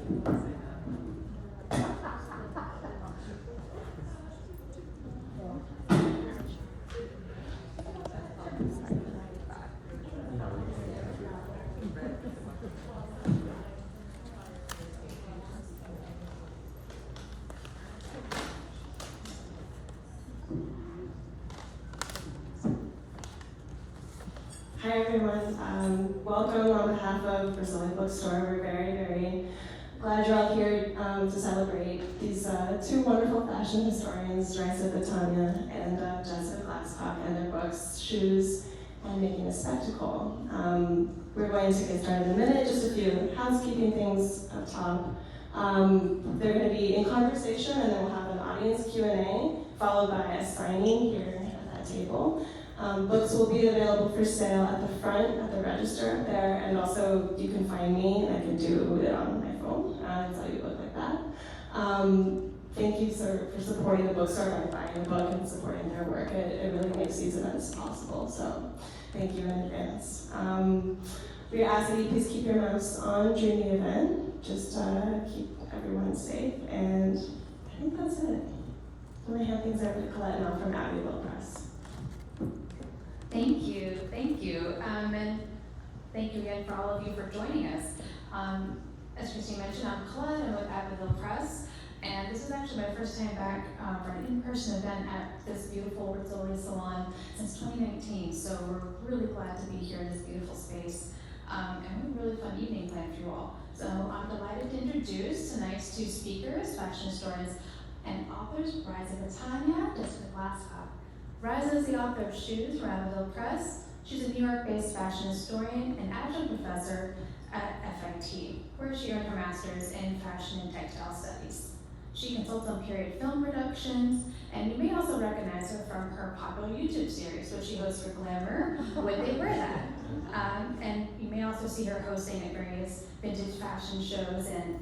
Hi everyone, welcome on behalf of Rizzoli Bookstore. We're very, very glad you're all here to celebrate these two wonderful fashion historians, Raissa Bretaña and Glasscock, and their books, Shoes and Making a Spectacle. We're going to get started in a minute, just a few housekeeping things up top. They're going to be in conversation, and then we'll have an audience Q&A, followed by a signing here at that table. Books will be available for sale at the front, at the register up there, and also you can find me, and I can do it on my phone and tell you a book like that. Thank you, sir, for supporting the bookstore by buying the book and supporting their work. It really makes these events possible, so thank you in advance. We ask that you please keep your masks on during the event, just keep everyone safe, and I think that's it. I'm going to hand things over to Colette now from Eyewear Press. Thank you, and thank you again for all of you for joining us. As Christine mentioned, I'm Colette, I'm with Eyewear Press, and this is actually my first time back for an in-person event at this beautiful Rizzoli salon since 2019, so we're really glad to be here in this beautiful space, and we have a really fun evening planned for you all. So I'm delighted to introduce tonight's two speakers, fashion historians and authors, Raissa Bretaña, Glasscock. Raissa is the author of Shoes from Eyewear Press. She's a New York-based fashion historian and adjunct professor at FIT, where she earned her master's in fashion and textile studies. She consults on period film productions, and you may also recognize her from her popular YouTube series, which she hosts for Glamour, Would They Wear That? And you may also see her hosting at various vintage fashion shows, and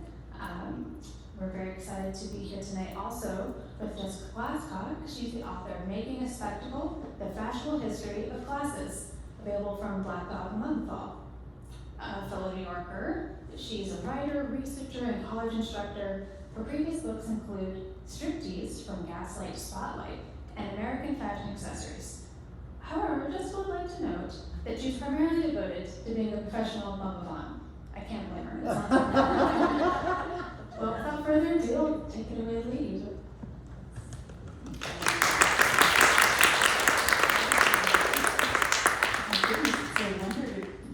we're very excited to be here tonight also with Jessica Glasscock. She's the author of Making a Spectacle, The Fashionable History of Glasses, available from Black Dog Monthfall. A fellow New Yorker, she's a writer, researcher, and college instructor. Her previous books include Striptease from Gaslight to Spotlight and American Fashion Accessories. However, Jessica would like to note that she's primarily devoted to being a professional mama. I can't blame her. It sounds like her. Well, without further ado, I'll take it away, ladies. My goodness, it's so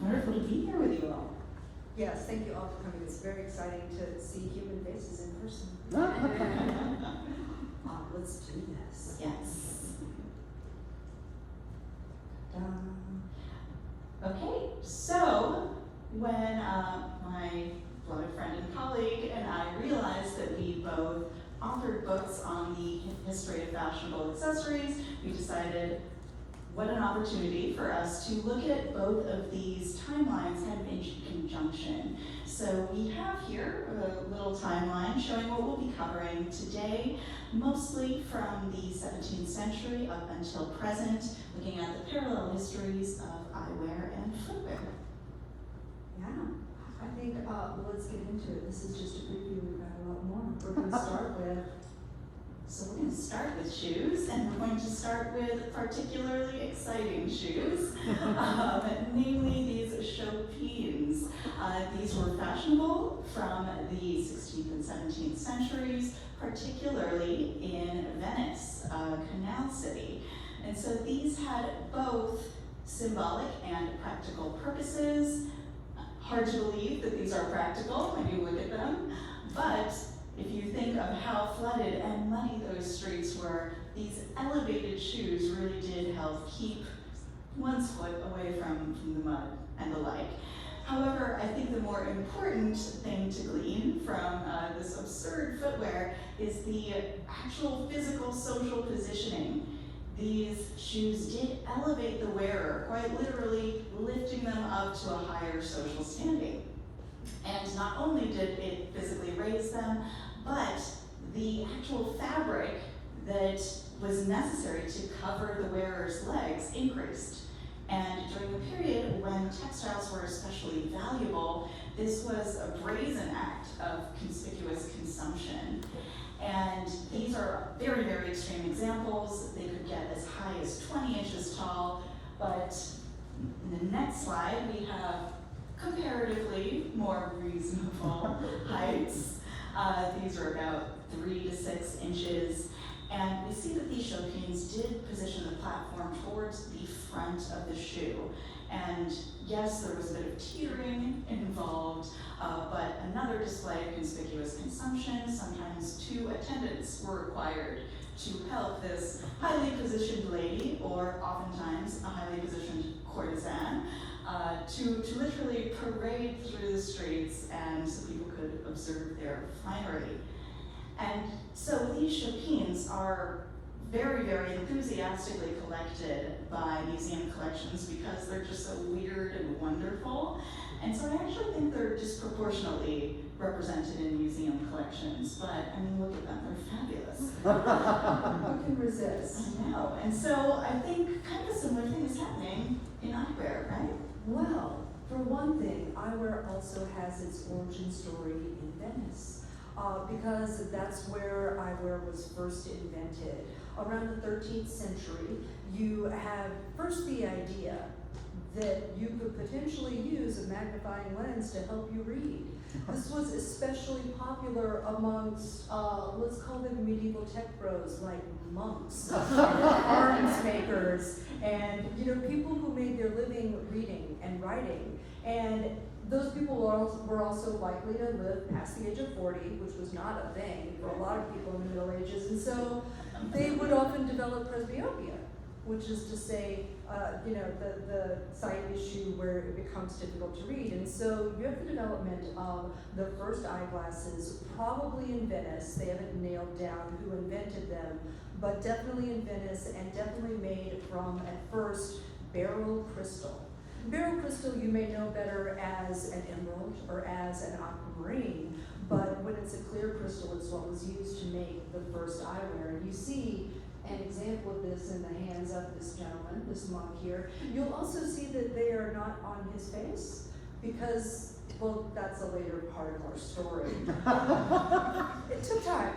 wonderful to be here with you all. Yes, thank you all for coming. It's very exciting to see human faces in person. Let's do this. Yes. Okay, so when my beloved friend and colleague and I realized that we both authored books on the history of fashionable accessories, we decided what an opportunity for us to look at both of these timelines kind of in conjunction. So we have here a little timeline showing what we'll be covering today, mostly from the 17th century up until present, looking at the parallel histories of eyewear and footwear. Yeah, I think let's get into it. This is just a preview. We've got a lot more. We're going to start with. So we're going to start with shoes, and we're going to start with particularly exciting shoes, namely these chopines. These were fashionable from the 16th and 17th centuries, particularly in Venice, a canal city. And so these had both symbolic and practical purposes. Hard to believe that these are practical when you look at them, but if you think of how flooded and muddy those streets were, these elevated shoes really did help keep one's foot away from the mud and the like. However, I think the more important thing to glean from this absurd footwear is the actual physical social positioning. These shoes did elevate the wearer, quite literally lifting them up to a higher social standing. And not only did it physically raise them, but the actual fabric that was necessary to cover the wearer's legs increased. And during the period when textiles were especially valuable, this was a brazen act of examples, they could get as high as 20 inches tall, but in the next slide, we have comparatively more reasonable heights. These are about 3 to 6 inches. And we see that these show-pins did position the platform towards the front of the shoe. And yes, there was a bit of teetering involved, but another display of conspicuous consumption. Sometimes 2 attendants were required to help this highly positioned lady, or oftentimes a highly positioned courtesan, to literally parade through the streets and so people could observe their finery. And so these show-pins are very, very enthusiastically collected by museum collections because they're just so weird and wonderful. And so I actually think they're disproportionately represented in museum collections, but I mean, look at them, they're fabulous. Who can resist? I know, and so I think kind of a similar thing is happening in eyewear, right? Well, for one thing, eyewear also has its origin story in Venice. Because that's where eyewear was first invented. Around the 13th century, you had first the idea that you could potentially use a magnifying lens to help you read. This was especially popular amongst, let's call them medieval tech bros, like monks, and arms makers, and people who made their living reading and writing. And those people were also likely to live past the age of 40, which was not a thing for a lot of people in the Middle Ages, and so they would often develop presbyopia, which is to say, the sight issue where it becomes difficult to read. And so you have the development of the first eyeglasses, probably in Venice. They haven't nailed down who invented them, but definitely in Venice, and definitely made from, at first, beryl crystal. Beryl crystal you may know better as an emerald or as an aquamarine, but when it's a clear crystal, it's what was used to make the first eyewear. And you see an example of this in the hands of this gentleman, this monk here. You'll also see that they are not on his face because, well, that's a later part of our story. It took time.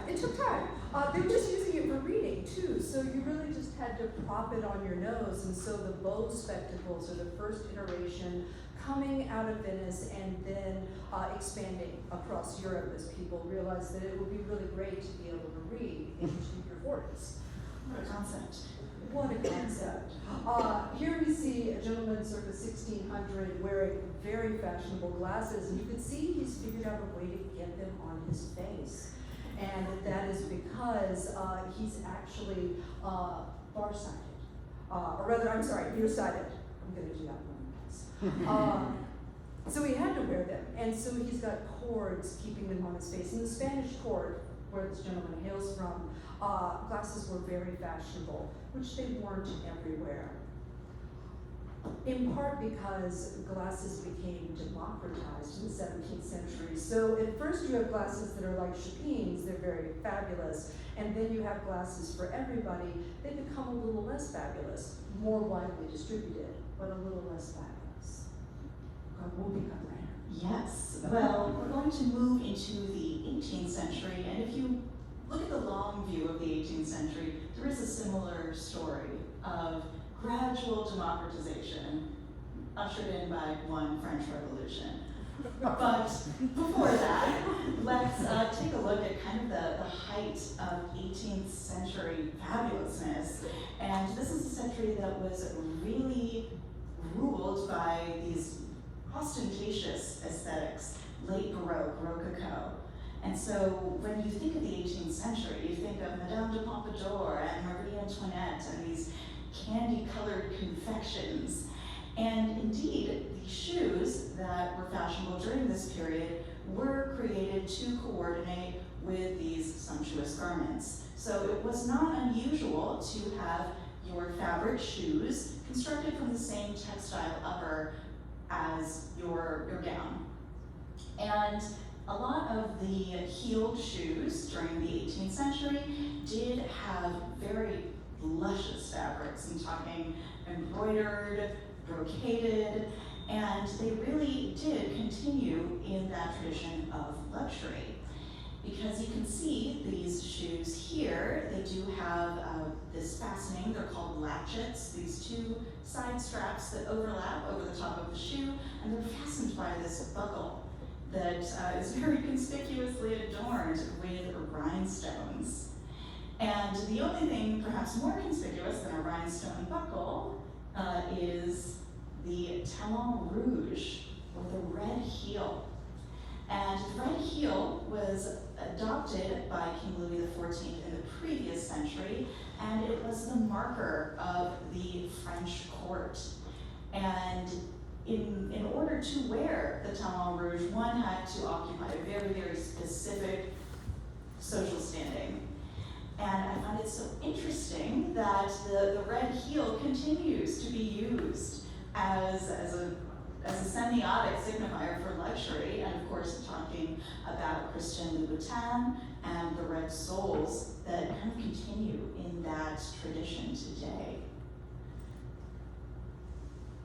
They were just using it for reading too, so you really just had to prop it on your nose, and so the Bose spectacles are the first iteration coming out of Venice and then expanding across Europe as people realized that it would be really great to be able to read into your 40s. What a concept. What a concept. Here we see a gentleman circa 1600 wearing very fashionable glasses, and you can see he's figured out a way to get them on his face. And that is because he's actually farsighted. Or rather, I'm sorry, nearsighted. I'm going to do that one next. So he had to wear them, and so he's got cords keeping them on his face. In the Spanish court, where this gentleman hails from, glasses were very fashionable, which they weren't everywhere. In part because glasses became democratized in the 17th century. So at first you have glasses that are like chopines, they're very fabulous, and then you have glasses for everybody. They become a little less fabulous, more widely distributed, but a little less fabulous. We'll become rare. Yes, well, we're going to move into the 18th century, and if you look at the long view of the 18th century, there is a similar story of gradual democratization ushered in by one French Revolution. But before that, let's take a look at kind of the height of 18th century fabulousness. And this is a century that was really ruled by these ostentatious aesthetics, late Baroque, Rococo. And so when you think of the 18th century, you think of Madame de Pompadour and Marie Antoinette and these candy-colored confections. And indeed, the shoes that were fashionable during this period were created to coordinate with these sumptuous garments. So it was not unusual to have your fabric shoes constructed from the same textile upper as your gown. And a lot of the heeled shoes during the 18th century did have very luscious fabrics. I'm talking embroidered, brocaded, and they really did continue in that tradition of luxury. Because because you can see these shoes here, they do have this fastening. They're called latchets, these two side straps that overlap over the top of the shoe, and they're fastened by this buckle that is very conspicuously adorned with rhinestones. And the only thing perhaps more conspicuous than a rhinestone buckle is the talon rouge, or the red heel. And the red heel was adopted by King Louis XIV in the previous century, and it was the marker of the French court. And in order to wear the talon rouge, one had to occupy a very, very specific social standing. And I find it so interesting that the red heel continues to be used as a semiotic signifier for luxury, and of course talking about Christian Louboutin and the red soles that kind of continue in that tradition today.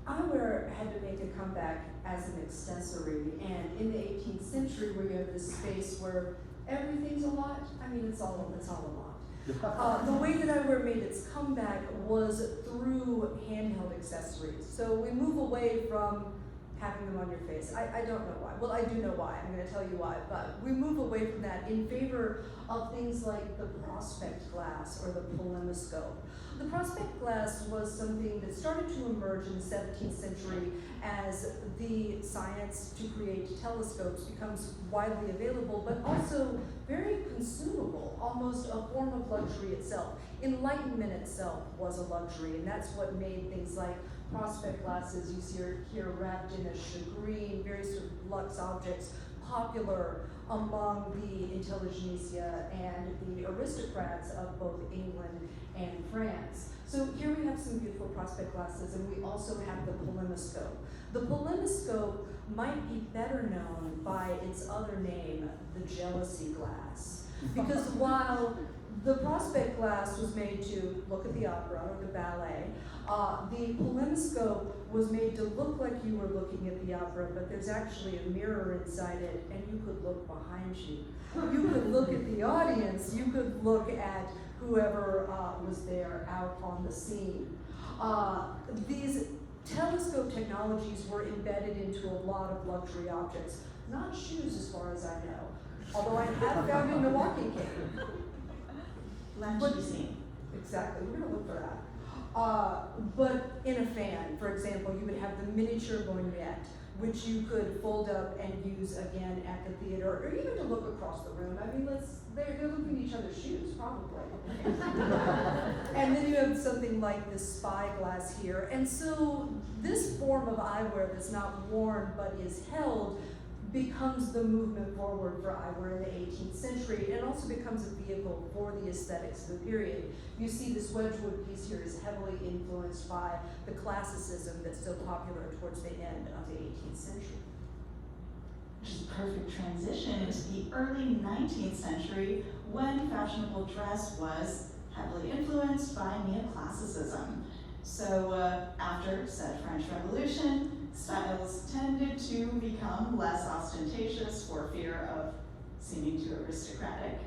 Eyewear had to make a comeback as an accessory, and in the 18th century, where you have this space where everything's a lot, I mean, it's all a lot. The way that eyewear made its comeback was through handheld accessories. So we move away from having them on your face. I don't know why. Well, I do know why. I'm going to tell you why. But we move away from that in favor of things like the prospect glass or the polemoscope. The prospect glass was something that started to emerge in the 17th century as the science to create telescopes becomes widely available, but also very consumable, almost a form of luxury itself. Enlightenment itself was a luxury, and that's what made things like prospect glasses, you see here wrapped in a shagreen, very sort of luxe objects, popular among the intelligentsia and the aristocrats of both England and France. So here we have some beautiful prospect glasses, and we also have the polemoscope. The polemoscope might be better known by its other name, the jealousy glass. Because while the prospect glass was made to look at the opera or the ballet, the polemoscope was made to look like you were looking at the opera, but there's actually a mirror inside it, and you could look behind you. You could look at the audience, you could look at whoever was there out on the scene. These telescope technologies were embedded into a lot of luxury objects, not shoes as far as I know, although I have found in the walking cane. Left to be seen. Exactly, we're gonna look for that. But in a fan, for example, you would have the miniature lorgnette, which you could fold up and use again at the theater, or even to look across the room. I mean, they're looking at each other's shoes, probably. And then you have something like this spyglass here. And so this form of eyewear that's not worn but is held becomes the movement forward for eyewear in the 18th century. It also becomes a vehicle for the aesthetics of the period. You see this Wedgwood piece here is heavily influenced by the classicism that's so popular towards the end of the 18th century. Which is a perfect transition into the early 19th century, when fashionable dress was heavily influenced by neoclassicism. So after said French Revolution, styles tended to become less ostentatious for fear of seeming too aristocratic.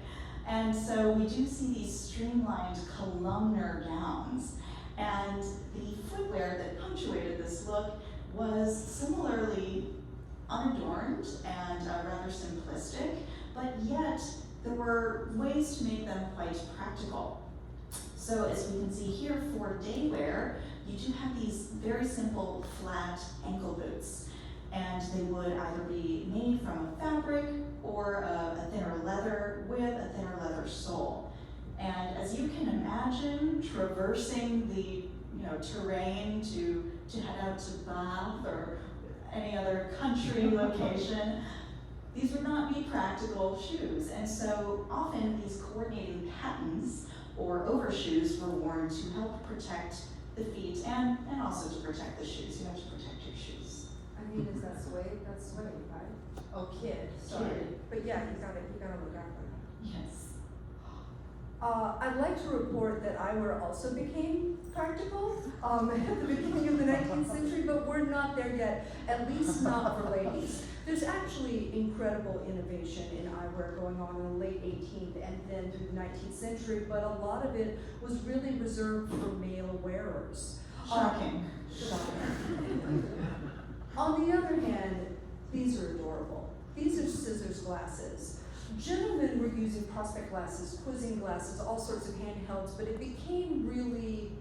And so we do see these streamlined columnar gowns. And the footwear that punctuated this look was similarly unadorned and rather simplistic, but yet there were ways to make them quite practical. So as we can see here for day wear, you do have these very simple flat ankle boots, and they would either be made from a fabric or a thinner leather with a thinner leather sole. And as you can imagine, traversing the terrain to head out to Bath or any other country location, these would not be practical shoes. And so often these coordinating pattens or overshoes were worn to help protect the feet and also to protect the shoes. You have to protect your shoes. I mean, is that suede? That's suede, right? Oh, kid, sorry. Kid. But yeah, you gotta look out for that. Yes. I'd like to report that eyewear also became practical at the beginning of the 19th century, but we're not there yet, at least not for ladies. There's actually incredible innovation in eyewear going on in the late 18th and then through the 19th century, but a lot of it was really reserved for male wearers. Shocking. On the other hand, these are adorable. These are scissors glasses. Gentlemen were using prospect glasses, quizzing glasses, all sorts of handhelds, but it became really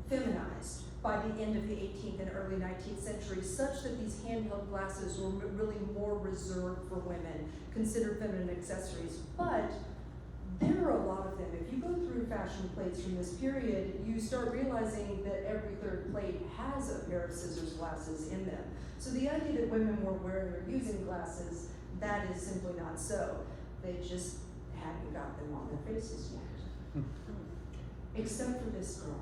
feminized by the end of the 18th and early 19th century, such that these handheld glasses were really more reserved for women, considered feminine accessories. But there are a lot of them. If you go through fashion plates from this period, you start realizing that every third plate has a pair of scissors glasses in them. So the idea that women were wearing or using glasses, that is simply not so. They just hadn't got them on their faces yet. Except for this girl.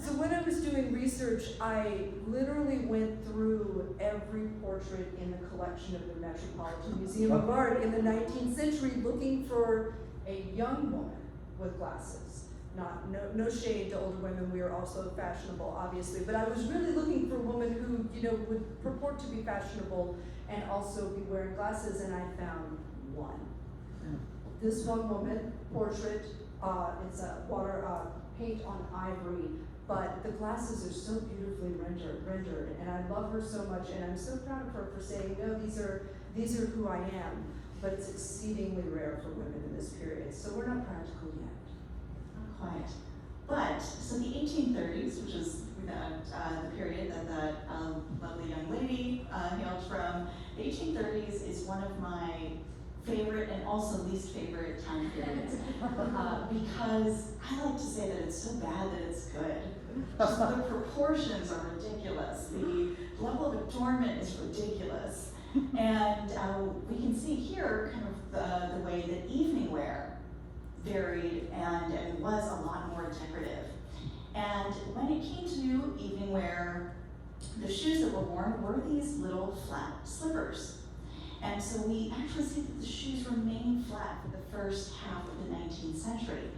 So when I was doing research, I literally went through every portrait in the collection of the Metropolitan Museum of Art in the 19th century looking for a young woman with glasses. No shade to older women, we are also fashionable, obviously, but I was really looking for a woman who, would purport to be fashionable and also be wearing glasses, and I found one. This one woman portrait, it's a water paint on ivory, but the glasses are so beautifully rendered, and I love her so much, and I'm so proud of her for saying, no, these are who I am, but it's exceedingly rare for women in this period, so we're not practical yet. Not quite. But, so the 1830s, which is the period that that lovely young lady hailed from, the 1830s is one of my favorite and also least favorite time periods because I like to say that it's so bad that it's good. Just the proportions are ridiculous. The level of adornment is ridiculous. And we can see here kind of the way that evening wear varied and was a lot more decorative. And when it came to evening wear, the shoes that were worn were these little flat slippers. And so we actually see that the shoes remain flat for the first half of the 19th century.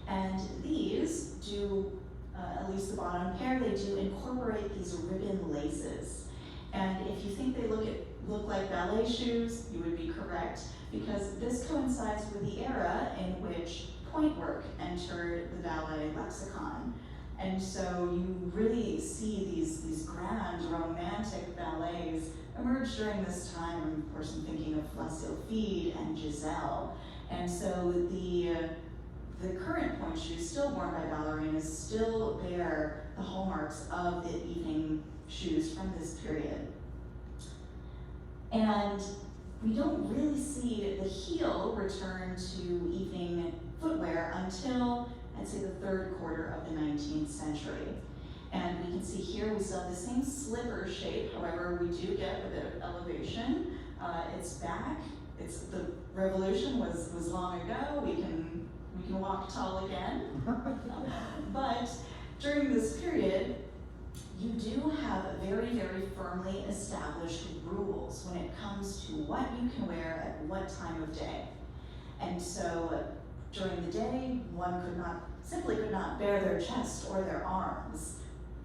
And these do, at least the bottom pair, they do incorporate these ribbon laces. And if you think they look like ballet shoes, you would be correct, because this coincides with the era in which point work entered the ballet lexicon. And so you really see these grand romantic ballets emerge during this time. And of course, I'm thinking of La Sylphide and Giselle. And so the current point shoes still worn by ballerinas still bear the hallmarks of the evening shoes from this period. And we don't really see the heel return to evening footwear until, I'd say, the third quarter of the 19th century. And we can see here we still have the same slipper shape, however, we do get a bit of elevation. It's back. The revolution was long ago. We can walk tall again. But during this period, you do have very, very firmly established rules when it comes to what you can wear at what time of day. And so during the day, one simply could not bare their chest or their arms.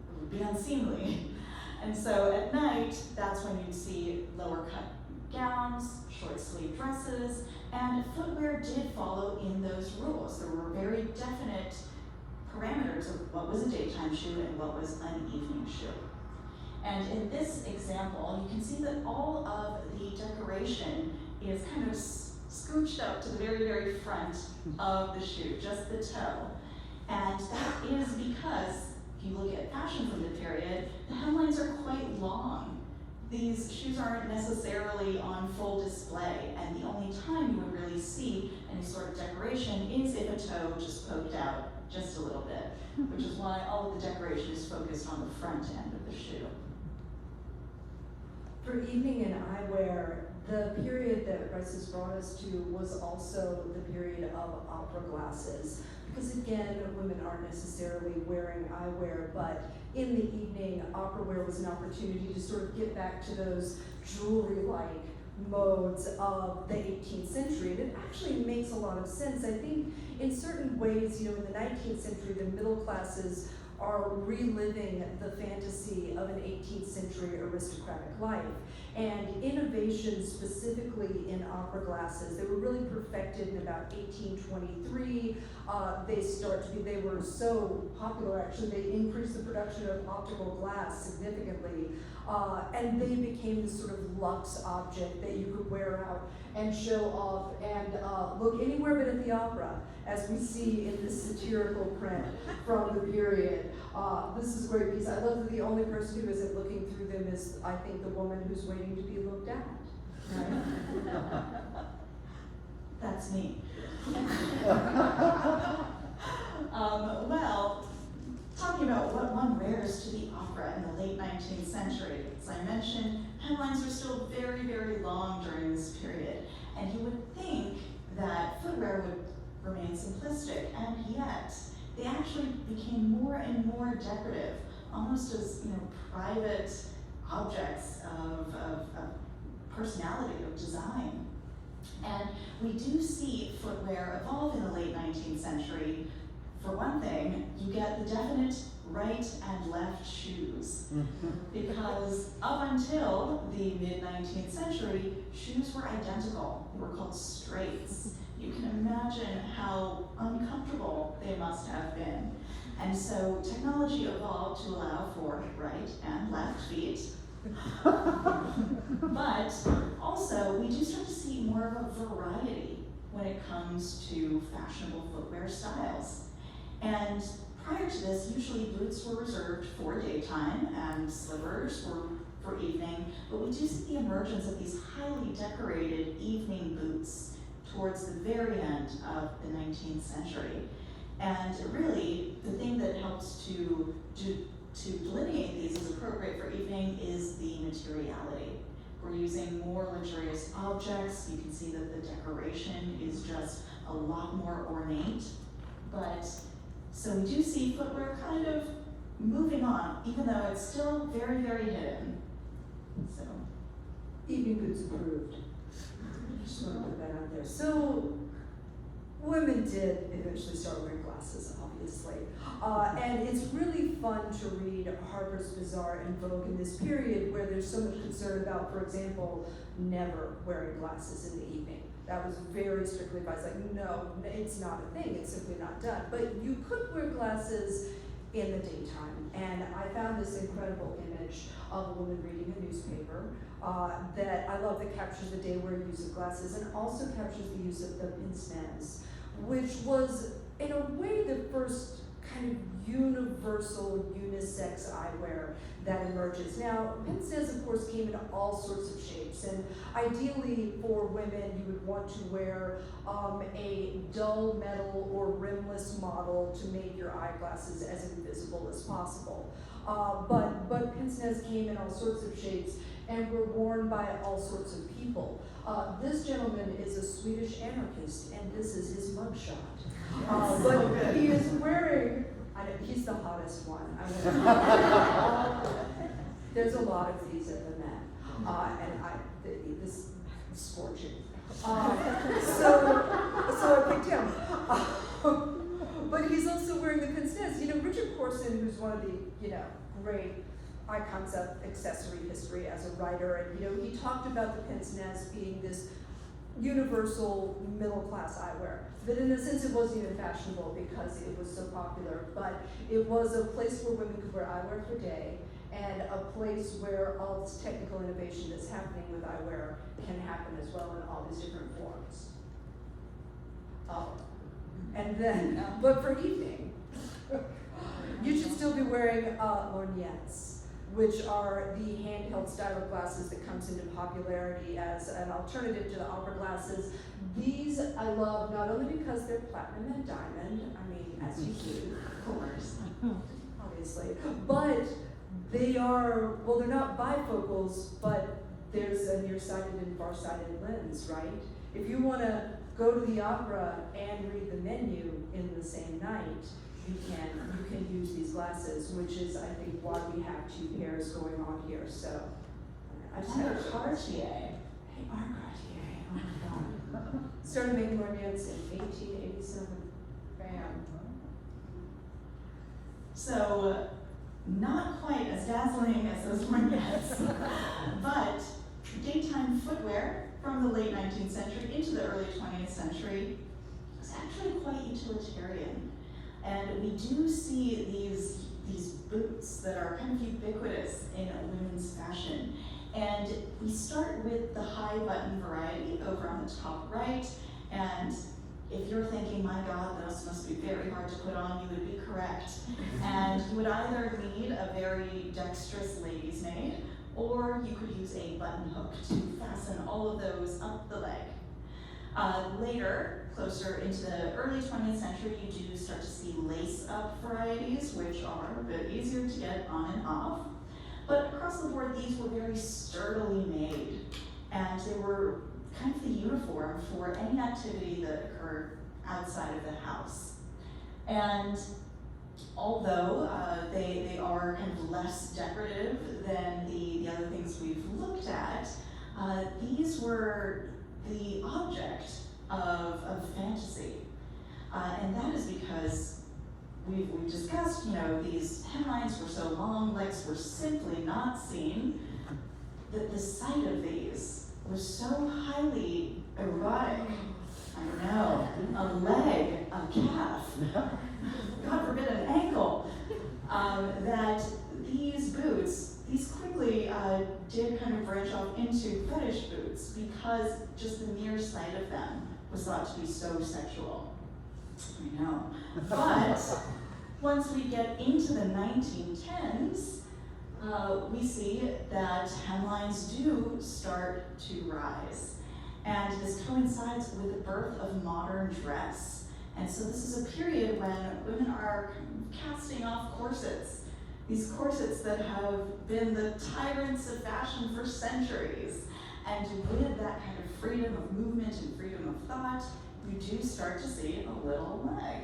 It would be unseemly. And so at night, that's when you'd see lower cut gowns, short sleeve dresses, and footwear did follow in those rules. There were very definite parameters of what was a daytime shoe and what was an evening shoe. And in this example, you can see that all of the decoration is kind of scooched up to the very, very front of the shoe, just the toe. And that is because, if you look at fashion from the period, the hemlines are quite long. These shoes aren't necessarily on full display, and the only time you would really see any sort of decoration is if a toe just poked out just a little bit, which is why all of the decoration is focused on the front end of the shoe. For evening and eyewear, the period that Raissa's brought us to was also the period of opera glasses. Because again, women aren't necessarily wearing eyewear, but in the evening, opera wear was an opportunity to sort of get back to those jewelry-like modes of the 18th century. And it actually makes a lot of sense. I think in certain ways, in the 19th century, the middle classes are reliving the fantasy of an 18th century aristocratic life. And innovation specifically in opera glasses, they were really perfected in about 1823. They were so popular, actually, they increased the production of optical glass significantly. And they became this sort of luxe object that you could wear out and show off and look anywhere but at the opera, as we see in this satirical print from the period. This is a great piece. I love that the only person who isn't looking through them is, I think, the woman who's waiting to be looked at. Right? That's me. Well, talking about what one wears to the opera in the late 19th century, as I mentioned, headlines are still very, very long during this period, and you would think that footwear would remain simplistic, and yet they actually became more and more decorative, almost as private objects of personality, of design. And we do see footwear evolve in the late 19th century. For one thing, you get the definite right and left shoes. Because up until the mid-19th century, shoes were identical. They were called straights. You can imagine how uncomfortable they must have been. And so technology evolved to allow for right and left feet. But also, we do start to see more of a variety when it comes to fashionable footwear styles. And prior to this, usually boots were reserved for daytime and slippers were for evening, but we do see the emergence of these highly decorated evening boots towards the very end of the 19th century. And really, the thing that helps to delineate these as appropriate for evening is the materiality. We're using more luxurious objects. You can see that the decoration is just a lot more ornate. But so we do see footwear kind of moving on, even though it's still very, very hidden. So, Evening boots approved. Just want to put that out there. So, women did eventually start wearing glasses, obviously. And it's really fun to read Harper's Bazaar and Vogue in this period where there's so much concern about, for example, never wearing glasses in the evening. That was very strictly advised, like, no, it's not a thing, it's simply not done. But you could wear glasses in the daytime. And I found this incredible image of a woman reading a newspaper that I love, that captures the day-wear use of glasses and also captures the use of the pince-nez, which was, in a way, the first kind of universal unisex eyewear that emerges. Now, pince-nez, of course, came in all sorts of shapes, and ideally for women, you would want to wear a dull metal or rimless model to make your eyeglasses as invisible as possible. But pince-nez came in all sorts of shapes and were worn by all sorts of people. This gentleman is a Swedish anarchist, and this is his mugshot. But he is wearing, he's the hottest one. There's a lot of these at the Met, and this is scorching. So I picked him. But he's also wearing the pince-nez. Richard Corson, who's one of the, great icons of accessory history as a writer, and he talked about the pince-nez being this universal middle-class eyewear. But in a sense, it wasn't even fashionable because it was so popular. But it was a place where women could wear eyewear for day, and a place where all this technical innovation that's happening with eyewear can happen as well in all these different forms. And then, but for evening, you should still be wearing lorgnettes, which are the handheld style of glasses that comes into popularity as an alternative to the opera glasses. These I love not only because they're platinum and diamond, as you do, of course, obviously, but they are, well, they're not bifocals, but there's a nearsighted and farsighted lens, right? If you want to go to the opera and read the menu in the same night, you can use these glasses, which is, I think, why we have two pairs going on here. So, I just had a Cartier. Hey, our Cartier, oh my God. Started making lorgnettes in 1887. Bam. So, not quite as dazzling as those lorgnettes, but daytime footwear from the late 19th century into the early 20th century is actually quite utilitarian. And we do see these boots that are kind of ubiquitous in women's fashion. And we start with the high button variety over on the top right. And if you're thinking, my God, those must be very hard to put on, you would be correct. And you would either need a very dexterous lady's maid, or you could use a button hook to fasten all of those up the leg. Later, closer into the early 20th century, you do start to see lace-up varieties, which are a bit easier to get on and off. But across the board, these were very sturdily made, and they were kind of the uniform for any activity that occurred outside of the house. And although they are kind of less decorative than the other things we've looked at, these were the object of fantasy. And that is because we've discussed, these hemlines were so long, legs were simply not seen, that the sight of these was so highly erotic. I know, a leg, a calf, God forbid an ankle, that these boots, these quickly did kind of branch off into fetish boots because just the mere sight of them was thought to be so sexual. I know. But once we get into the 1910s, we see that hemlines do start to rise. And this coincides with the birth of modern dress. And so this is a period when women are casting off corsets. These corsets that have been the tyrants of fashion for centuries. And with that kind of freedom of movement and freedom of thought, you do start to see a little leg.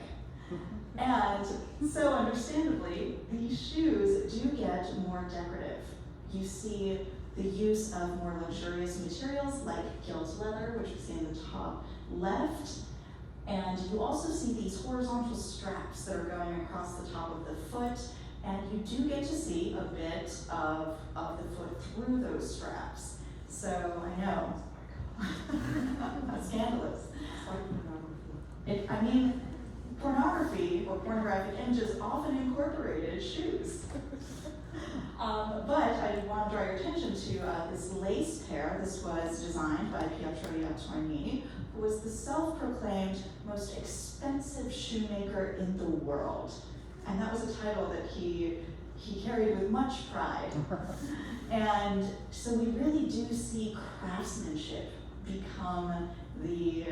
And so understandably, these shoes do get more decorative. You see the use of more luxurious materials like gilt leather, which we see in the top left. And you also see these horizontal straps that are going across the top of the foot. And you do get to see a bit of the foot through those straps. So I know, that's scandalous. Pornography or pornographic images often incorporated shoes. But I want to draw your attention to this lace pair. This was designed by Pietro Iattorni, who was the self-proclaimed most expensive shoemaker in the world. And that was a title that he carried with much pride. And so we really do see craftsmanship become the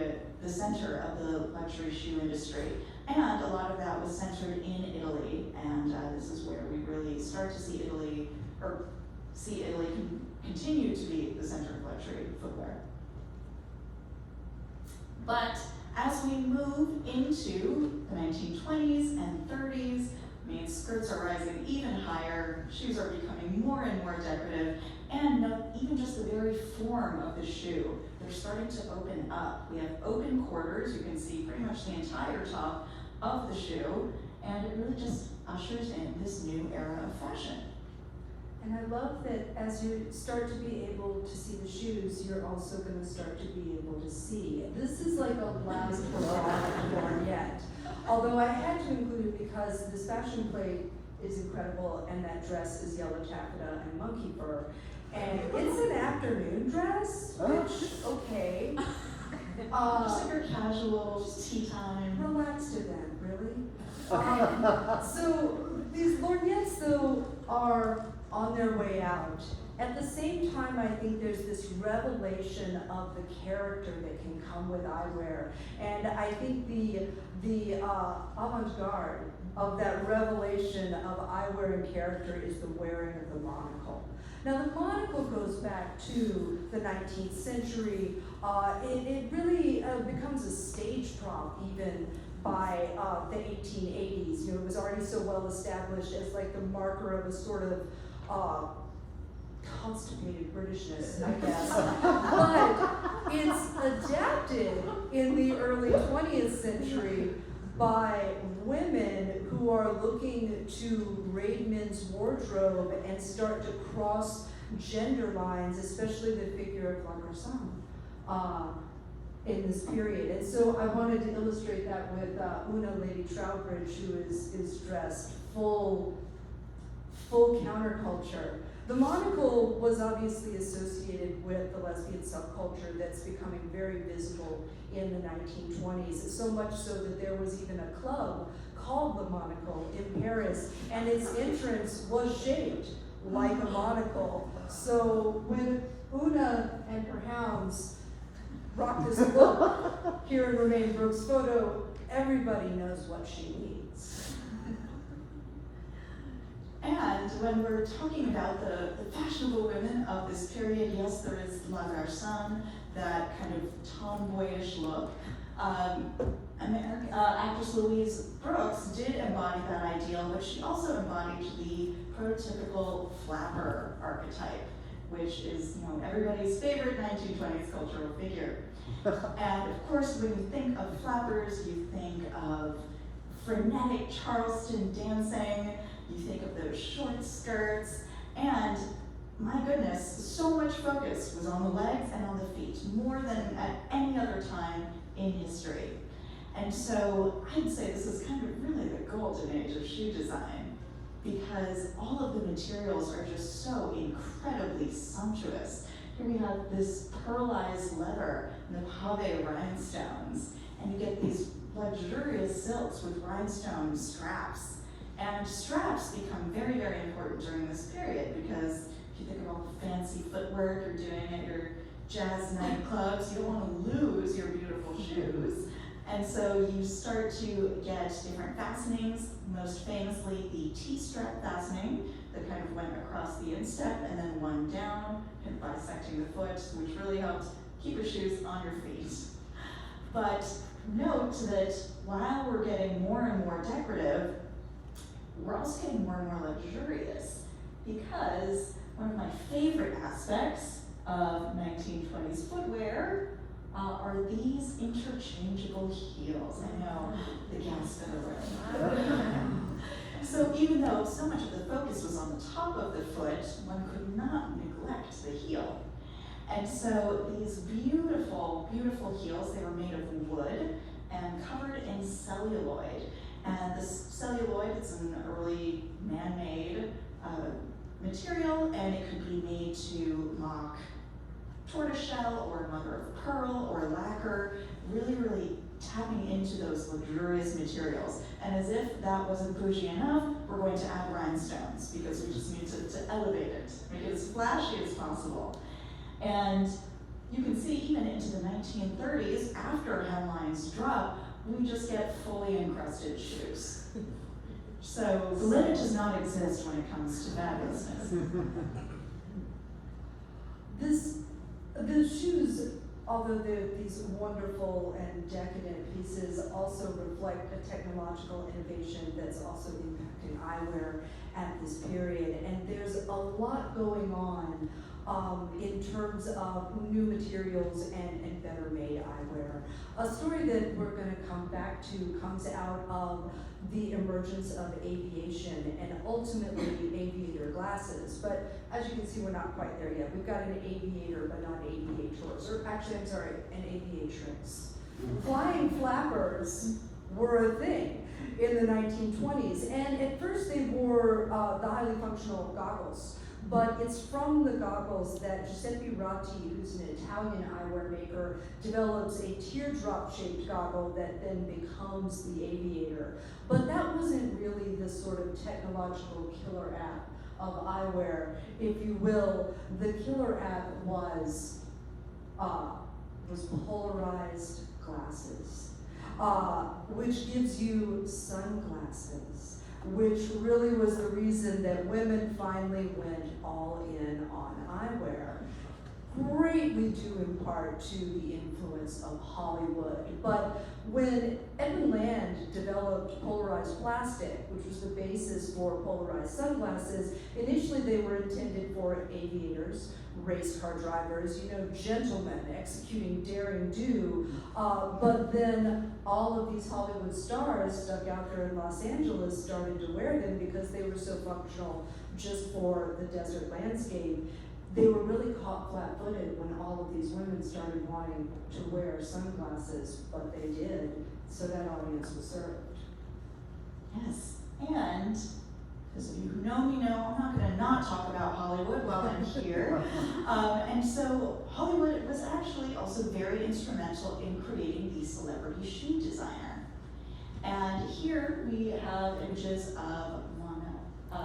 center of the luxury shoe industry. And a lot of that was centered in Italy, and this is where we really start to see Italy continue to be the center of luxury footwear. But as we move into the 1920s and 30s, skirts are rising even higher, shoes are becoming more and more decorative, and even just the very form of the shoe, they're starting to open up. We have open quarters, you can see pretty much the entire top of the shoe, and it really just ushers in this new era of fashion. And I love that as you start to be able to see the shoes, you're also going to start to be able to see. This is like a last hurrah yet. Although I had to include it because this fashion plate is incredible, and that dress is yellow taffeta and monkey fur. And it's an afternoon dress, which, okay. Just like your casual, just tea time. Relaxed event, really? So these lorgnettes, though, are on their way out. At the same time, I think there's this revelation of the character that can come with eyewear. And I think the avant-garde of that revelation of eyewear and character is the wearing of the monocle. Now, the monocle goes back to the 19th century. It really becomes a stage prop even by the 1880s. It was already so well established as like the marker of a sort of constipated Britishness, I guess. But it's adapted in the early 20th century by women who are looking to raid men's wardrobe and start to cross gender lines, especially the figure of La Garçon, in this period. And so I wanted to illustrate that with Una Lady Trowbridge, who is dressed full counterculture. The monocle was obviously associated with the lesbian subculture that's becoming very visible in the 1920s, so much so that there was even a club called the Monocle in Paris, and its entrance was shaped like a monocle. So when Una and her hounds rock this look here in Romaine Brooks' photo, everybody knows what she means. And when we're talking about the fashionable women of this period, yes, there is La Garçon, that kind of tomboyish look. Actress Louise Brooks did embody that ideal, but she also embodied the prototypical flapper archetype, which is, everybody's favorite 1920s cultural figure. And of course, when you think of flappers, you think of frenetic Charleston dancing, you think of those short skirts, and my goodness, so much focus was on the legs and on the feet, more than at any other time in history. And so I'd say this is kind of really the golden age of shoe design, because all of the materials are just so incredibly sumptuous. Here we have this pearlized leather and the pave rhinestones, and you get these luxurious silks with rhinestone straps. And straps become very, very important during this period, because if you think of all the fancy footwork you're doing at your jazz nightclubs, you don't want to lose your beautiful shoes. And so you start to get different fastenings, most famously the T-strap fastening that kind of went across the instep and then one down, kind of bisecting the foot, which really helped keep your shoes on your feet. But note that while we're getting more and more decorative, we're also getting more and more luxurious, because one of my favorite aspects of 1920s footwear are these interchangeable heels. I know, the gasp in the room. So even though so much of the focus was on the top of the foot, one could not neglect the heel. And so these beautiful, beautiful heels, they were made of wood and covered in celluloid. And this celluloid is an early man-made material, and it could be made to mock tortoiseshell or mother of pearl or lacquer, really, really tapping into those luxurious materials. And as if that wasn't bougie enough, we're going to add rhinestones, because we just need to elevate it, make it as flashy as possible. And you can see even into the 1930s, after hemlines drop, we just get fully encrusted shoes. So the limit does not exist when it comes to fabulousness. The shoes, although they're these wonderful and decadent pieces, also reflect a technological innovation that's also impacting eyewear at this period. And there's a lot going on in terms of new materials and better made eyewear. A story that we're going to come back to comes out of the emergence of aviation and ultimately aviator glasses. But as you can see, we're not quite there yet. We've got an aviator, but not aviators, or actually, I'm sorry, an aviatrix. Flying flappers were a thing in the 1920s, and at first they wore the highly functional goggles. But it's from the goggles that Giuseppe Ratti, who's an Italian eyewear maker, develops a teardrop-shaped goggle that then becomes the aviator. But that wasn't really the sort of technological killer app of eyewear, if you will. The killer app was polarized glasses, which gives you sunglasses, which really was the reason that women finally went all in on eyewear, greatly due in part to the influence of Hollywood. But when Edwin Land developed polarized plastic, which was the basis for polarized sunglasses, initially they were intended for aviators, race car drivers, gentlemen executing daring do. But then all of these Hollywood stars stuck out there in Los Angeles started to wear them because they were so functional just for the desert landscape. they were really caught flat-footed when all of these women started wanting to wear sunglasses, but they did, so that audience was served. Yes, and those of you who know me know I'm not going to not talk about Hollywood while I'm here. And so Hollywood was actually also very instrumental in creating the celebrity shoe designer. And here we have images of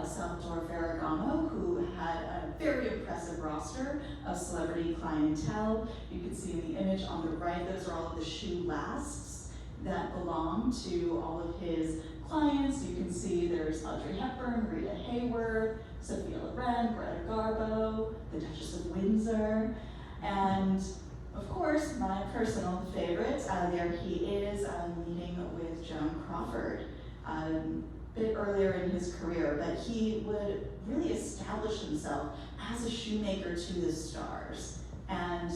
Salvatore Ferragamo, who had a very impressive roster of celebrity clientele. You can see in the image on the right, those are all of the shoe lasts that belong to all of his clients. You can see there's Audrey Hepburn, Rita Hayworth, Sophia Loren, Greta Garbo, the Duchess of Windsor, and of course, my personal favorite, there he is meeting with Joan Crawford. A bit earlier in his career, but he would really establish himself as a shoemaker to the stars. And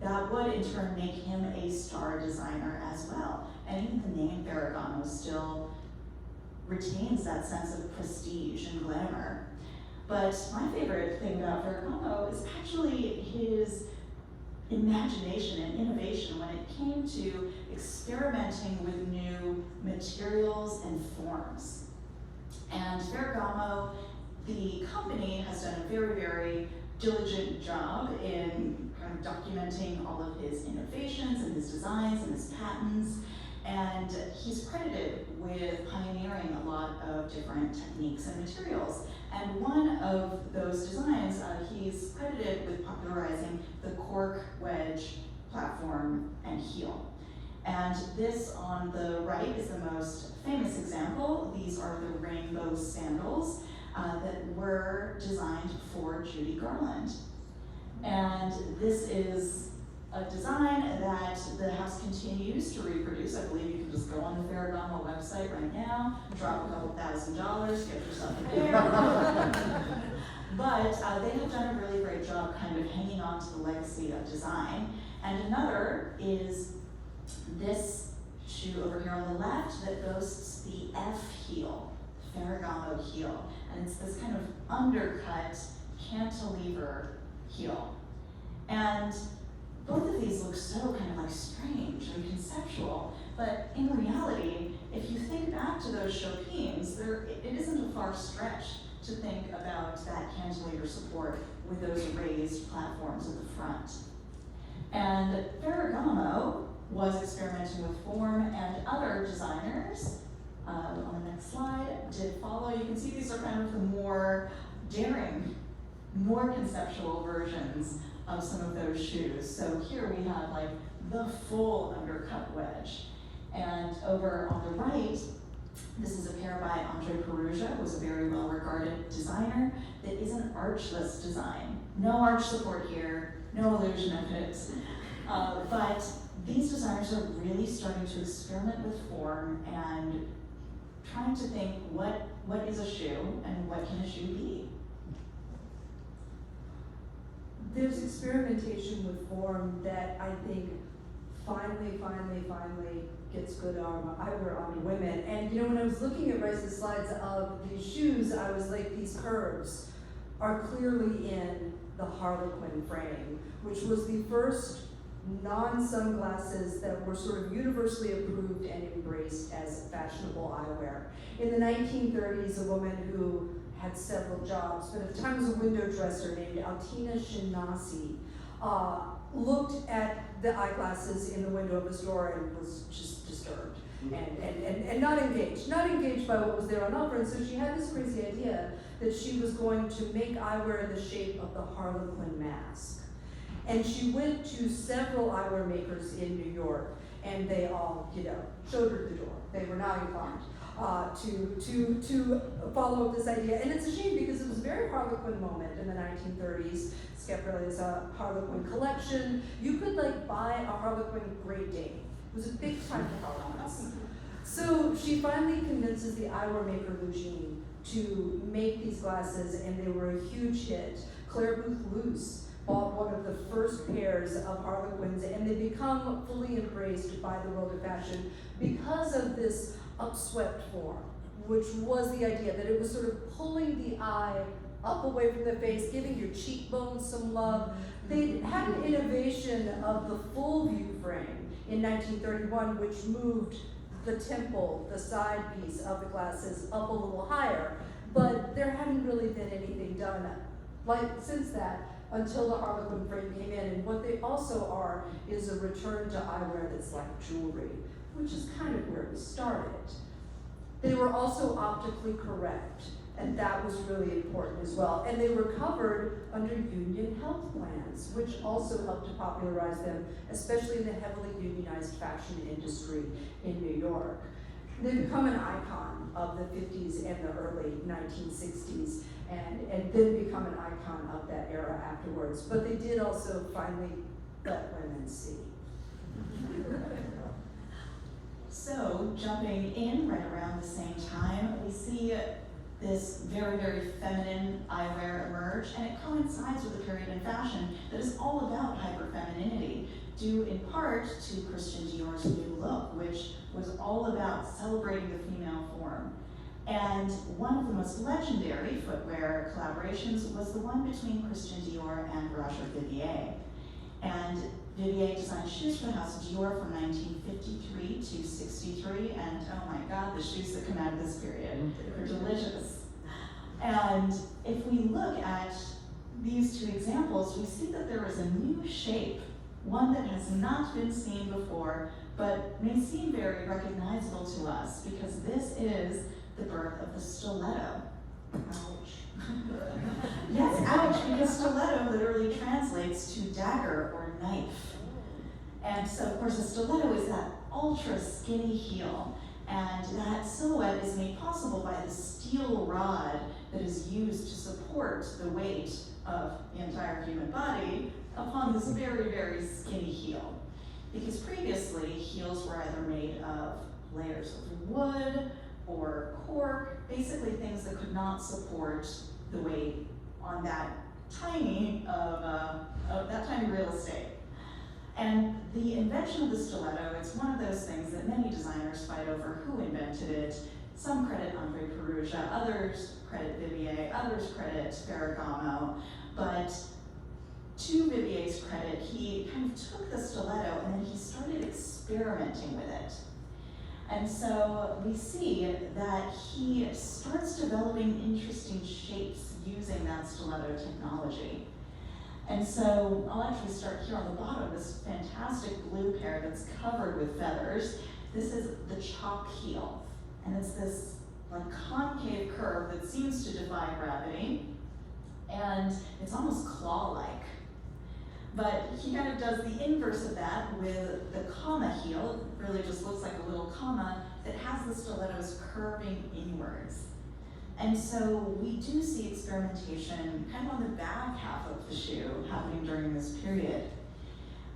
that would in turn make him a star designer as well. And even the name Ferragamo still retains that sense of prestige and glamour. But my favorite thing about Ferragamo is actually his imagination and innovation when it came to experimenting with new materials and forms. And Ferragamo, the company, has done a very, very diligent job in kind of documenting all of his innovations and his designs and his patents. And he's credited with pioneering a lot of different techniques and materials. And one of those designs, he's credited with popularizing the cork wedge platform and heel. And this on the right is the most famous example. These are the rainbow sandals that were designed for Judy Garland. And this is a design that the house continues to reproduce. I believe you can just go on the Ferragamo website right now, drop a couple $1,000s, get yourself a pair. But they have done a really great job kind of hanging on to the legacy of design. And another is this shoe over here on the left that boasts the F heel, Ferragamo heel. And it's this kind of undercut cantilever heel. And both of these look so kind of like strange and conceptual, but in reality, if you think back to those Chopins, it isn't a far stretch to think about that cantilever support with those raised platforms at the front. And Ferragamo was experimenting with form, and other designers, on the next slide, did follow. You can see these are kind of the more daring, more conceptual versions of some of those shoes. So here we have like the full undercut wedge. And over on the right, this is a pair by Andre Perugia, who was a very well-regarded designer, that is an archless design. No arch support here, no illusion of it. But these designers are really starting to experiment with form and trying to think what is a shoe and what can a shoe be? There's experimentation with form that I think finally gets good eyewear onto women. And you know, when I was looking at Raissa's slides of these shoes, I was like, these curves are clearly in the Harlequin frame, which was the first non-sunglasses that were sort of universally approved and embraced as fashionable eyewear. In the 1930s, a woman who had several jobs, but at the time was a window dresser named Altina Shinasi, looked at the eyeglasses in the window of a store and was just disturbed and not engaged by what was there on offer. And so she had this crazy idea that she was going to make eyewear in the shape of the Harlequin mask. And she went to several eyewear makers in New York, and they all, showed her the door. They were not inclined to follow up this idea. And it's a shame because it was a very Harlequin moment in the 1930s. Schiaparelli's Harlequin collection. You could buy a Harlequin Great Dane. It was a big time for Harlequins. So she finally convinces the eyewear maker Lugine to make these glasses, and they were a huge hit. Claire Booth Luce bought one of the first pairs of Harlequins, and they become fully embraced by the world of fashion because of this upswept form, which was the idea that it was sort of pulling the eye up away from the face, giving your cheekbones some love. They had an innovation of the full view frame in 1931, which moved the temple, the side piece of the glasses, up a little higher. But there hadn't really been anything done since that until the Harlequin frame came in. And what they also are is a return to eyewear that's like jewelry, which is kind of where we started. They were also optically correct, and that was really important as well. And they were covered under union health plans, which also helped to popularize them, especially in the heavily unionized fashion industry in New York. They become an icon of the 50s and the early 1960s, and then become an icon of that era afterwards. But they did also finally let women see. So, jumping in right around the same time, we see this very, very feminine eyewear emerge, and it coincides with a period in fashion that is all about hyperfemininity, due in part to Christian Dior's new look, which was all about celebrating the female form. And one of the most legendary footwear collaborations was the one between Christian Dior and Roger Vivier. And Vivier designed shoes for the House of Dior from 1953 to 63, and oh my God, the shoes that come out of this period, they're delicious. And if we look at these two examples, we see that there is a new shape, one that has not been seen before, but may seem very recognizable to us, because this is the birth of the stiletto. Ouch. Yes, ouch, because stiletto literally translates to dagger or knife. And so, of course, a stiletto is that ultra skinny heel, and that silhouette is made possible by the steel rod that is used to support the weight of the entire human body upon this very, very skinny heel. Because previously, heels were either made of layers of wood or cork, basically things that could not support the weight on that tiny real estate. And the invention of the stiletto, it's one of those things that many designers fight over who invented it. Some credit Andre Perugia, others credit Vivier, others credit Ferragamo, but to Vivier's credit, he kind of took the stiletto and then he started experimenting with it. And so we see that he starts developing interesting shapes using that stiletto technology. And so I'll actually start here on the bottom, this fantastic blue pair that's covered with feathers. This is the chalk heel. And it's this like concave curve that seems to defy gravity. And it's almost claw-like. But he kind of does the inverse of that with the comma heel. It really just looks like a little comma that has the stilettos curving inwards. And so we do see experimentation kind of on the back half of the shoe happening during this period.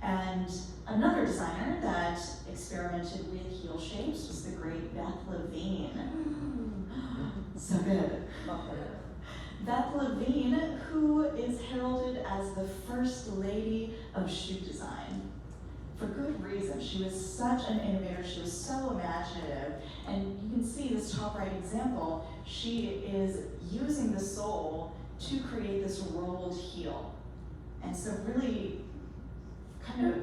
And another designer that experimented with heel shapes was the great Beth Levine. So good. Beth Levine, who is heralded as the first lady of shoe design. For good reason. She was such an innovator, she was so imaginative. And you can see this top right example, she is using the sole to create this rolled heel. And so really kind of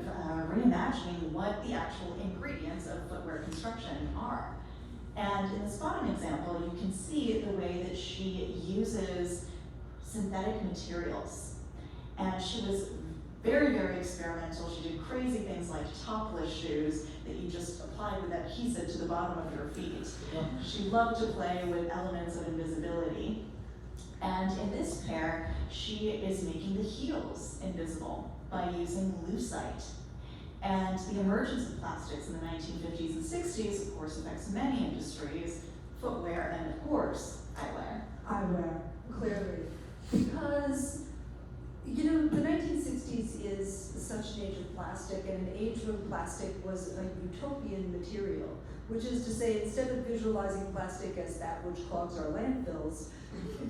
reimagining what the actual ingredients of footwear construction are. And in this bottom example, you can see the way that she uses synthetic materials. And she was very, very experimental. She did crazy things like topless shoes that you just applied with adhesive to the bottom of your feet. She loved to play with elements of invisibility. And in this pair, she is making the heels invisible by using lucite. And the emergence of plastics in the 1950s and 60s, of course, affects many industries, footwear, and of course, eyewear. Eyewear, clearly. Because, you know, the 1960s is such an age of plastic, and an age when plastic was a utopian material, which is to say, instead of visualizing plastic as that which clogs our landfills,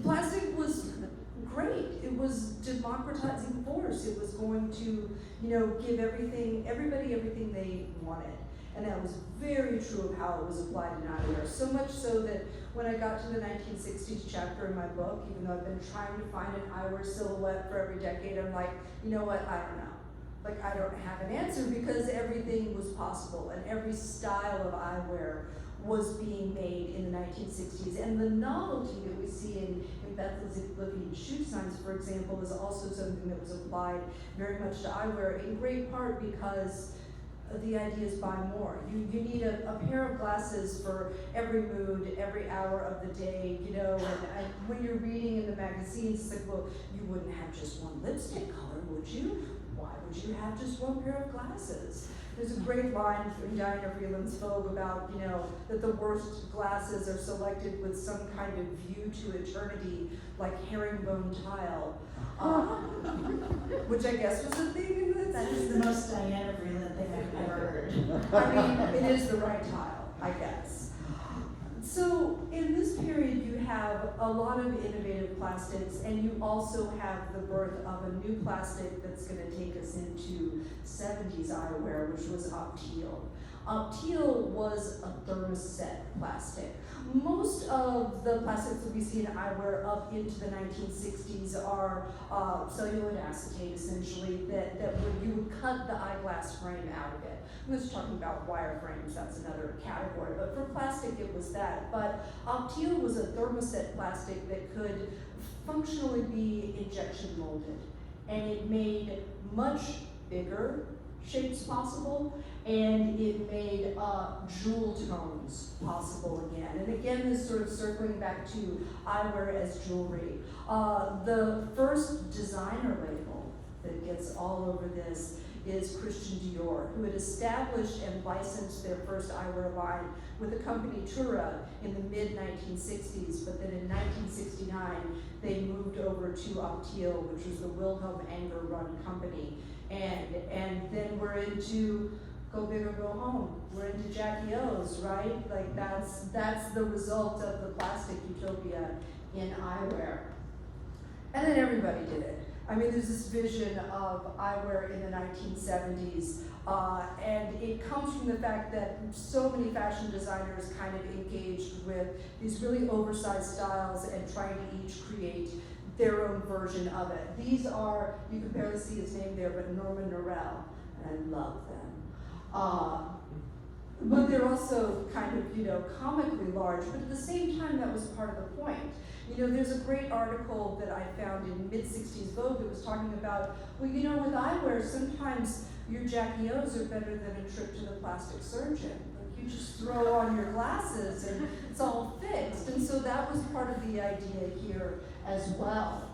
plastic was great. It was democratizing force. It was going to, you know, give everybody everything they wanted. And that was very true of how it was applied in eyewear. So much so that when I got to the 1960s chapter in my book, even though I've been trying to find an eyewear silhouette for every decade, I'm like, you know what, I don't know. Like, I don't have an answer because everything was possible and every style of eyewear was being made in the 1960s. And the novelty that we see in Beth Levine's shoe designs, for example, is also something that was applied very much to eyewear, in great part because the idea is buy more. You need a pair of glasses for every mood, every hour of the day, you know, and when you're reading in the magazines, it's like, well, you wouldn't have just one lipstick color, would you? Why would you have just one pair of glasses? There's a great line from Diana Vreeland's Vogue about, you know, that the worst glasses are selected with some kind of view to eternity, like herringbone tile, which I guess was a thing in the That is the most Diana Vreeland thing I've ever heard. I mean, it is the right tile, I guess. So in this period, you have a lot of innovative plastics, and you also have the birth of a new plastic that's going to take us into 70s eyewear, which was Opteal. Opteal was a thermoset plastic. Most of the plastics that we see in eyewear up into the 1960s are celluloid acetate, essentially, that you would cut the eyeglass frame out of it. I'm just talking about wire frames, that's another category, but for plastic it was that. But Opteal was a thermoset plastic that could functionally be injection molded, and it made much bigger shapes possible, and it made jewel tones possible again. And again, this sort of circling back to eyewear as jewelry. The first designer label that gets all over this is Christian Dior, who had established and licensed their first eyewear line with the company Tura in the mid-1960s, but then in 1969, they moved over to Opteal, which was the Wilhelm Anger run company. And then we're into go big or go home. We're into Jackie O's, right? Like that's the result of the plastic utopia in eyewear. And then everybody did it. I mean, there's this vision of eyewear in the 1970s, and it comes from the fact that so many fashion designers kind of engaged with these really oversized styles and trying to each create their own version of it. These are, you can barely see his name there, but Norman Norell, and I love them. But they're also kind of, you know, comically large, but at the same time, that was part of the point. You know, there's a great article that I found in mid-60s Vogue that was talking about, well, you know, with eyewear, sometimes your Jackie O's are better than a trip to the plastic surgeon. Like, you just throw on your glasses and it's all fixed. And so that was part of the idea here as well.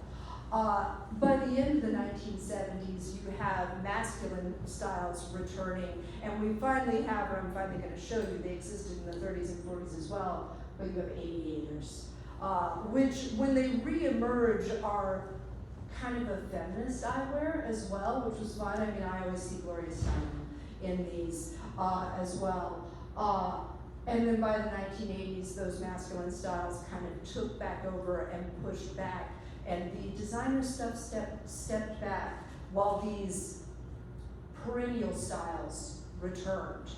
By the end of the 1970s, you have masculine styles returning, and we finally have, or I'm finally going to show you, they existed in the 30s and 40s as well, but you have aviators, which, when they re-emerge, are kind of a feminist eyewear as well, which was fun. I mean, I always see Gloria Steinem in these as well. And then by the 1980s, those masculine styles kind of took back over and pushed back, and the designer stuff stepped back while these perennial styles returned.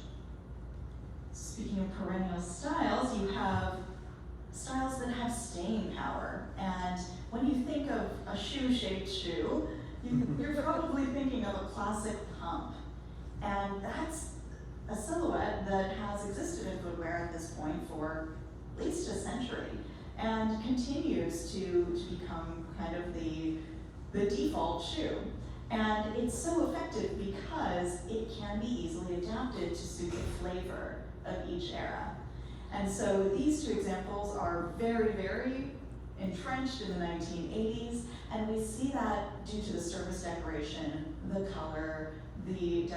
Speaking of perennial styles, you have styles that have staying power. And when you think of a shoe-shaped shoe, you're probably thinking of a classic pump. And that's a silhouette that has existed in footwear at this point for at least a century, and continues to become kind of the default shoe. And it's so effective because it can be easily adapted to suit the flavor of each era. And so these two examples are very, very entrenched in the 1980s, and we see that due to the surface decoration, the color, the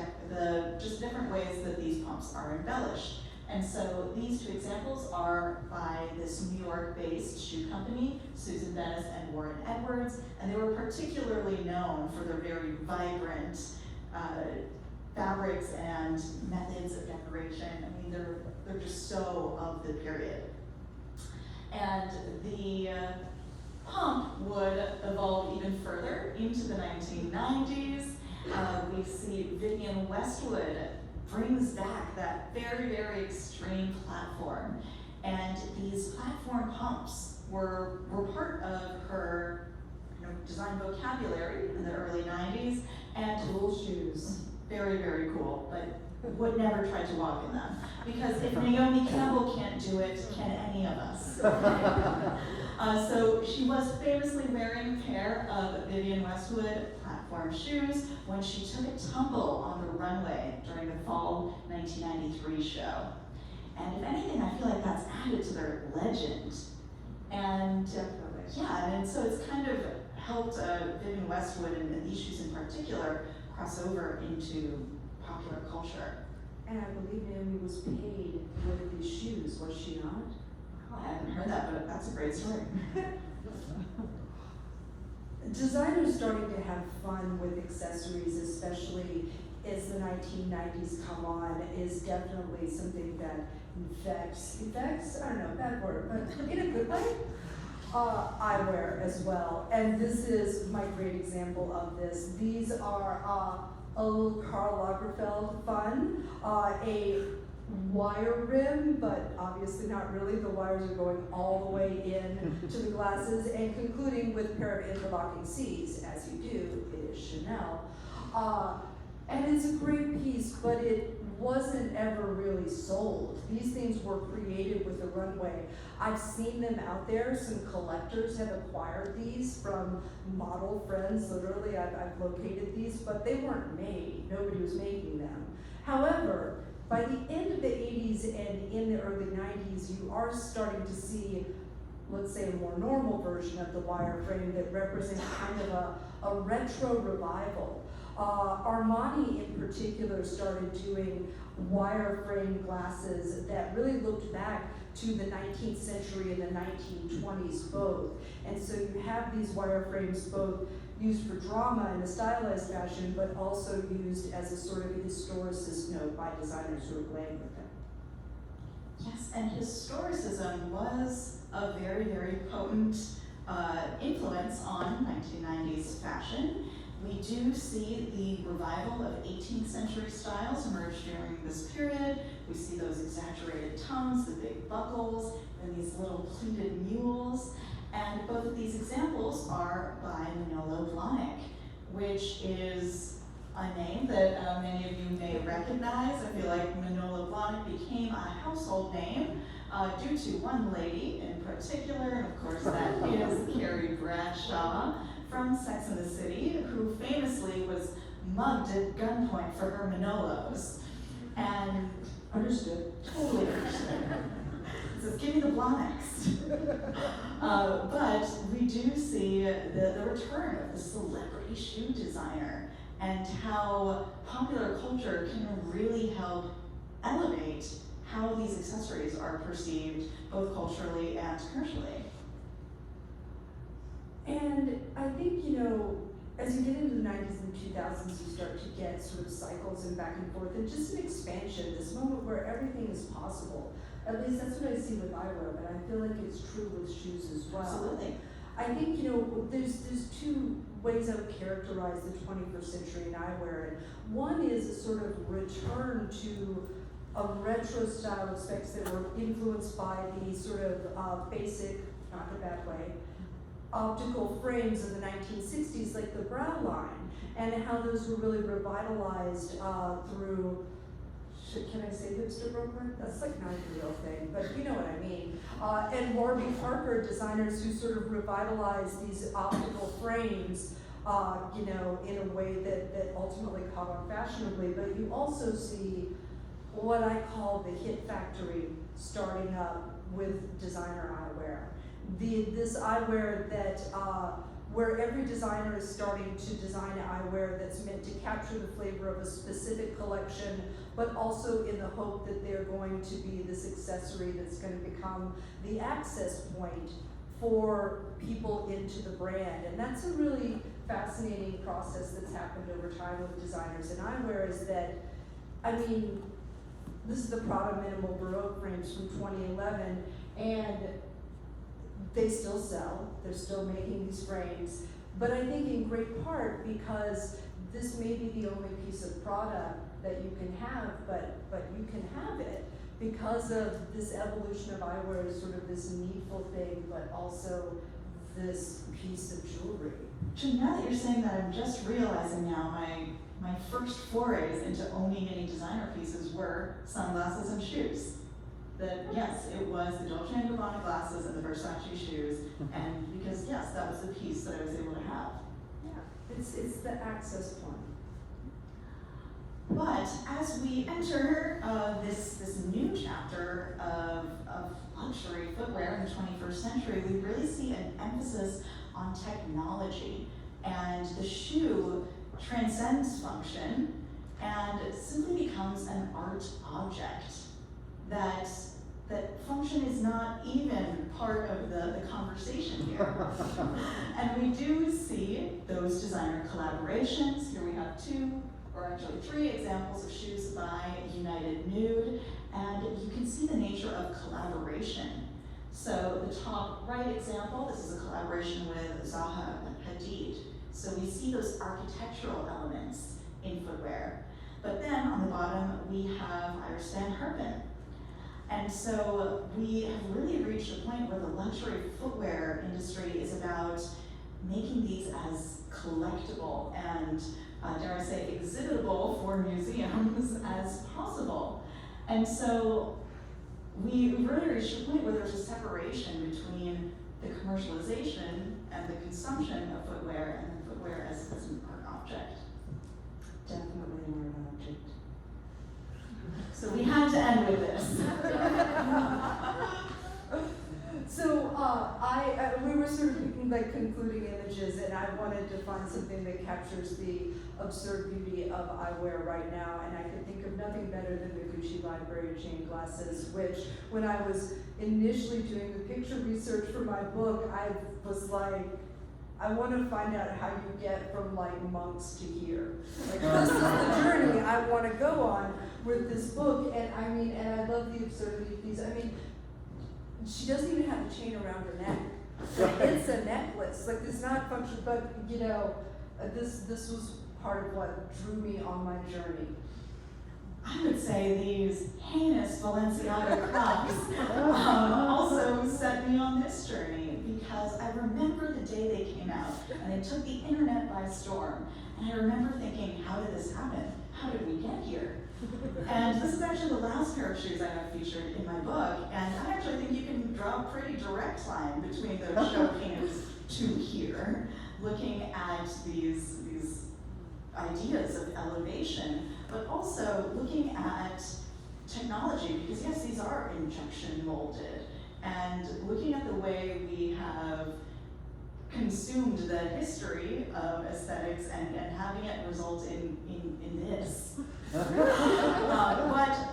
just different ways that these pumps are embellished. And so these two examples are by this New York-based shoe company, Susan Dennis and Warren Edwards, and they were particularly known for their very vibrant fabrics and methods of decoration. I mean, they're just so of the period. And the pump would evolve even further into the 1990s. We see Vivienne Westwood brings back that very, very extreme platform. And these platform pumps were part of her design vocabulary in the early 90s. And Cool shoes. very, very cool, but would never try to walk in them. Because if Naomi Campbell can't do it, can any of us? So she was famously wearing a pair of Vivienne Westwood platform shoes when she took a tumble on the runway during the fall 1993 show. And if anything, I feel like that's added to their legend. And yeah, and so it's kind of helped Vivienne Westwood and these shoes in particular cross over into popular culture. And I believe Naomi was paid for these shoes, was she not? I haven't heard that, but that's a great story. Designers starting to have fun with accessories, especially as the 1990s come on, is definitely something that infects, I don't know, bad word, but in a good way, eyewear as well. And this is my great example of this. These are a little Karl Lagerfeld fun, a wire rim, but obviously not really. The wires are going all the way in to the glasses, and concluding with a pair of interlocking C's, as you do. It is Chanel. And it's a great piece, but it wasn't ever really sold. These things were created with the runway. I've seen them out there. Some collectors have acquired these from model friends. Literally, I've located these, but they weren't made. Nobody was making them. However, by the end of the 80s and in the early 90s, you are starting to see, let's say, a more normal version of the wire frame that represents kind of a retro revival. Armani in particular started doing wire frame glasses that really looked back to the 19th century and the 1920s both. And so you have these wire frames both used for drama in a stylized fashion, but also used as a sort of historicist note by designers who are playing with them. Yes, and historicism was a very, very potent influence on 1990s fashion. We do see the revival of 18th century styles emerge during this period. We see those exaggerated tongues, the big buckles, and these little pleated mules. And both of these examples are by Manolo Blahnik, which is a name that many of you may recognize. I feel like Manolo Blahnik became a household name due to one lady in particular, and of course that is Carrie Bradshaw from Sex and the City, who famously was mugged at gunpoint for her Manolos. And Understood. totally understood. Says, give me the Blahniks. But we do see the return of the celebrity shoe designer and how popular culture can really help elevate how these accessories are perceived both culturally and commercially. And I think, as you get into the 90s and 2000s, you start to get sort of cycles and back and forth, and just an expansion, this moment where everything is possible. At least that's what I see with eyewear, but I feel like it's true with shoes as well. Absolutely. I think, there's two ways I would characterize the 21st century in eyewear. And one is a sort of return to a retro style of specs that were influenced by the sort of basic, not in a bad way, optical frames of the 1960s, like the brow line, and how those were really revitalized through, can I say hipster broker? That's like not a real thing, but you know what I mean. And Warby Parker designers who sort of revitalized these optical frames, in a way that ultimately caught on fashionably. But you also see what I call the hit factory starting up with designer eyewear. This eyewear that, where every designer is starting to design eyewear that's meant to capture the flavor of a specific collection, but also in the hope that they're going to be this accessory that's going to become the access point for people into the brand. And that's a really fascinating process that's happened over time with designers in eyewear, is that, this is the Prada Minimal Baroque frames from 2011, and they still sell, they're still making these frames, but I think in great part because this may be the only piece of product that you can have, but you can have it because of this evolution of eyewear is sort of this needful thing, but also this piece of jewelry. Jim, now that you're saying that, I'm just realizing now my first forays into owning any designer pieces were sunglasses and shoes. That yes, it was the Dolce & Gabbana glasses and the Versace shoes, and because yes, that was the piece that I was able to have. Yeah, it's the access point. But as we enter this new chapter of luxury footwear in the 21st century, we really see an emphasis on technology, and the shoe transcends function and simply becomes an art object. That function is not even part of the conversation here. And we do see those designer collaborations. Here we have two, or actually three examples of shoes by United Nude, and you can see the nature of collaboration. So the top right example, this is a collaboration with Zaha Hadid. So we see those architectural elements in footwear. But then on the bottom, we have Iris van Herpen. And so we have really reached a point where the luxury footwear industry is about making these as collectible and, dare I say, exhibitable for museums as possible. And so we really reached a point where there's a separation between the commercialization and the consumption of footwear and footwear as an art object. Definitely an art object. So we had to end with this. So we were sort of picking like concluding images, and I wanted to find something that captures the absurd beauty of eyewear right now, and I could think of nothing better than the Gucci library chain glasses, which when I was initially doing the picture research for my book, I was like, I want to find out how you get from like monks to here. Like this is the journey I want to go on with this book, and I mean, and I love the absurdity of these. I mean, she doesn't even have a chain around her neck. Like, it's a necklace. Like it's not functional, but you know, this was part of what drew me on my journey. I would say these heinous Balenciaga Crocs also set me on this journey, because I remember the day they came out and they took the internet by storm. And I remember thinking, how did this happen? How did we get here? And this is actually the last pair of shoes I have featured in my book, and I actually think you can draw a pretty direct line between those show pins to here, looking at these ideas of elevation, but also looking at technology, because yes, these are injection molded, and looking at the way we have consumed the history of aesthetics and having it result in this. But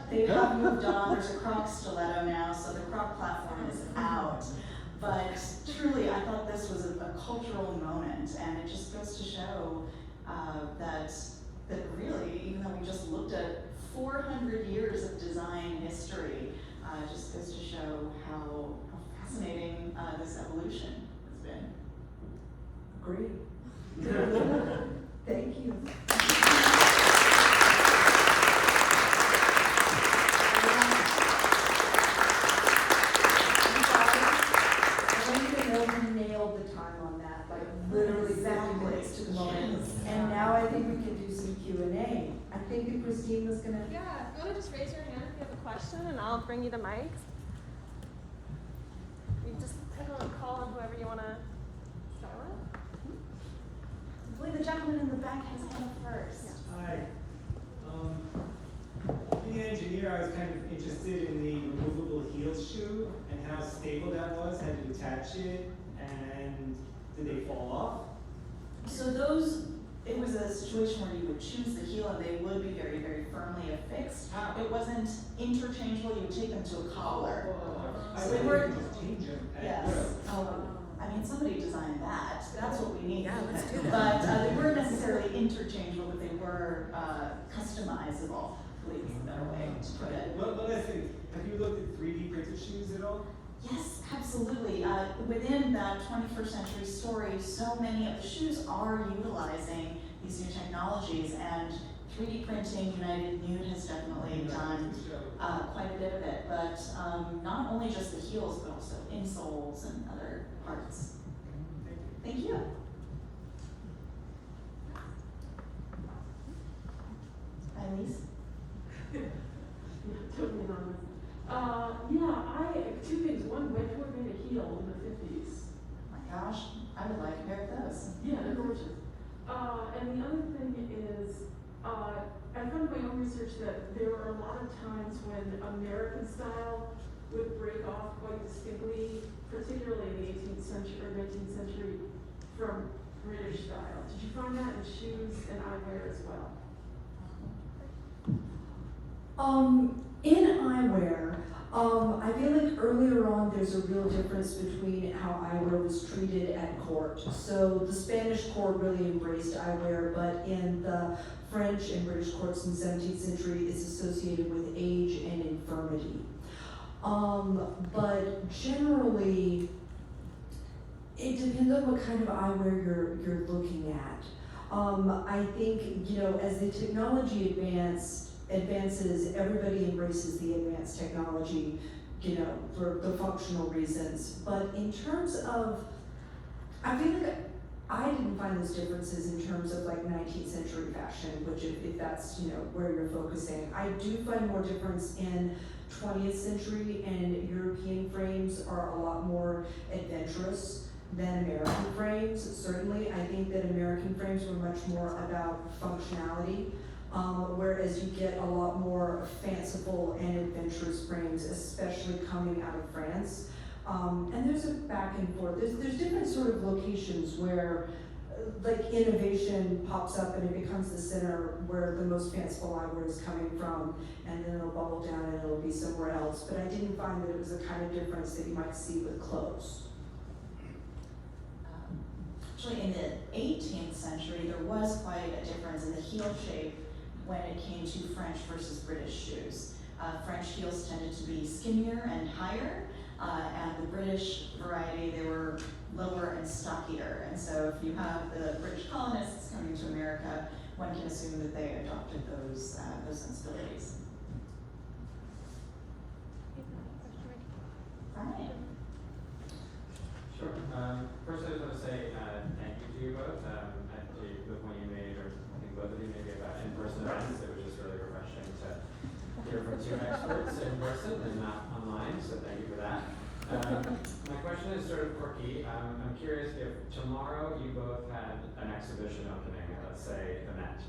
they have moved on. There's a Croc Stiletto now, so the Croc platform is out. But truly, I thought this was a cultural moment, and it just goes to show that really, even though we just looked at 400 years of design history, it just goes to show how fascinating this evolution has been. Agreed. Thank you. Nailed the time on that, like literally 50 minutes to the moment. And now I think we can do some Q&A. I think that Christine was gonna. Yeah, if you want to just raise your hand if you have a question, and I'll bring you the mic. You just call on whoever you want to start with. I believe the gentleman in the back has a hand first. Hi. Being an engineer, I was kind of interested in the removable heel shoe and how stable that was, how to attach it, and did they fall off? So it was a situation where you would choose the heel and they would be very, very firmly affixed. It wasn't interchangeable, you would take them to a collar. I So think they were, you just change them. yes. I mean, somebody designed that. That's what we need. Yeah, let's do that. But they weren't necessarily interchangeable, but they were customizable, I believe is a better way to put it. Well, let's see. Have you looked at 3D printed shoes at all? Yes, absolutely. Within that 21st century story, so many of the shoes are utilizing these new technologies, and 3D printing, United Nude has definitely done quite a bit of it, but not only just the heels, but also insoles and other parts. Thank you. Elise? Totally anonymous. Two things. One, when Ford made a heel in the 50s. Oh my gosh, I would like a pair of those. Yeah, they're gorgeous. And the other thing is, I found in my own research that there were a lot of times when American style would break off quite distinctly, particularly in the 18th century or 19th century, from British style. Did you find that in shoes and eyewear as well? In eyewear, I feel like earlier on there's a real difference between how eyewear was treated at court. So the Spanish court really embraced eyewear, but in the French and British courts in the 17th century, it's associated with age and infirmity. But generally, it depends on what kind of eyewear you're looking at. I think, as the technology advances, everybody embraces the advanced technology, for the functional reasons. But in terms of, I feel like I didn't find those differences in terms of like 19th century fashion, which if that's, where you're focusing. I do find more difference in 20th century, and European frames are a lot more adventurous than American frames. Certainly, I think that American frames were much more about functionality. Whereas you get a lot more fanciful and adventurous frames, especially coming out of France. And there's a back and forth. There's different sort of locations where like innovation pops up and it becomes the center where the most fanciful eyewear is coming from, and then it'll bubble down and it'll be somewhere else. But I didn't find that it was the kind of difference that you might see with clothes. Actually, in the 18th century, there was quite a difference in the heel shape when it came to French versus British shoes. French heels tended to be skinnier and higher, and the British variety, they were lower and stockier. And so if you have the British colonists coming to America, one can assume that they adopted those sensibilities. Brian? Sure. First, I just want to say thank you to you both. The point you made, or I think both of you maybe about in-person events, it was just really refreshing to hear from two experts in person and not online, so thank you for that. My question is sort of quirky. I'm curious if tomorrow you both had an exhibition opening, let's say the Met.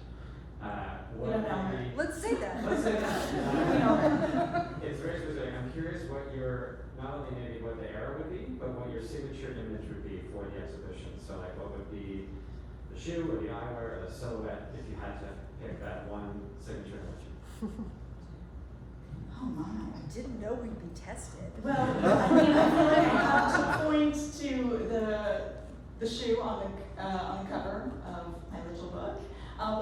Let's say that. Let's say that. It's very specific. I'm curious what your, not only maybe what the era would be, but what your signature image would be for the exhibition. So like what would be the shoe or the eyewear or the silhouette if you had to pick that one signature image? Oh my. I didn't know we'd be tested. Well, I mean, I feel like I have to point to the shoe on the cover of my little book,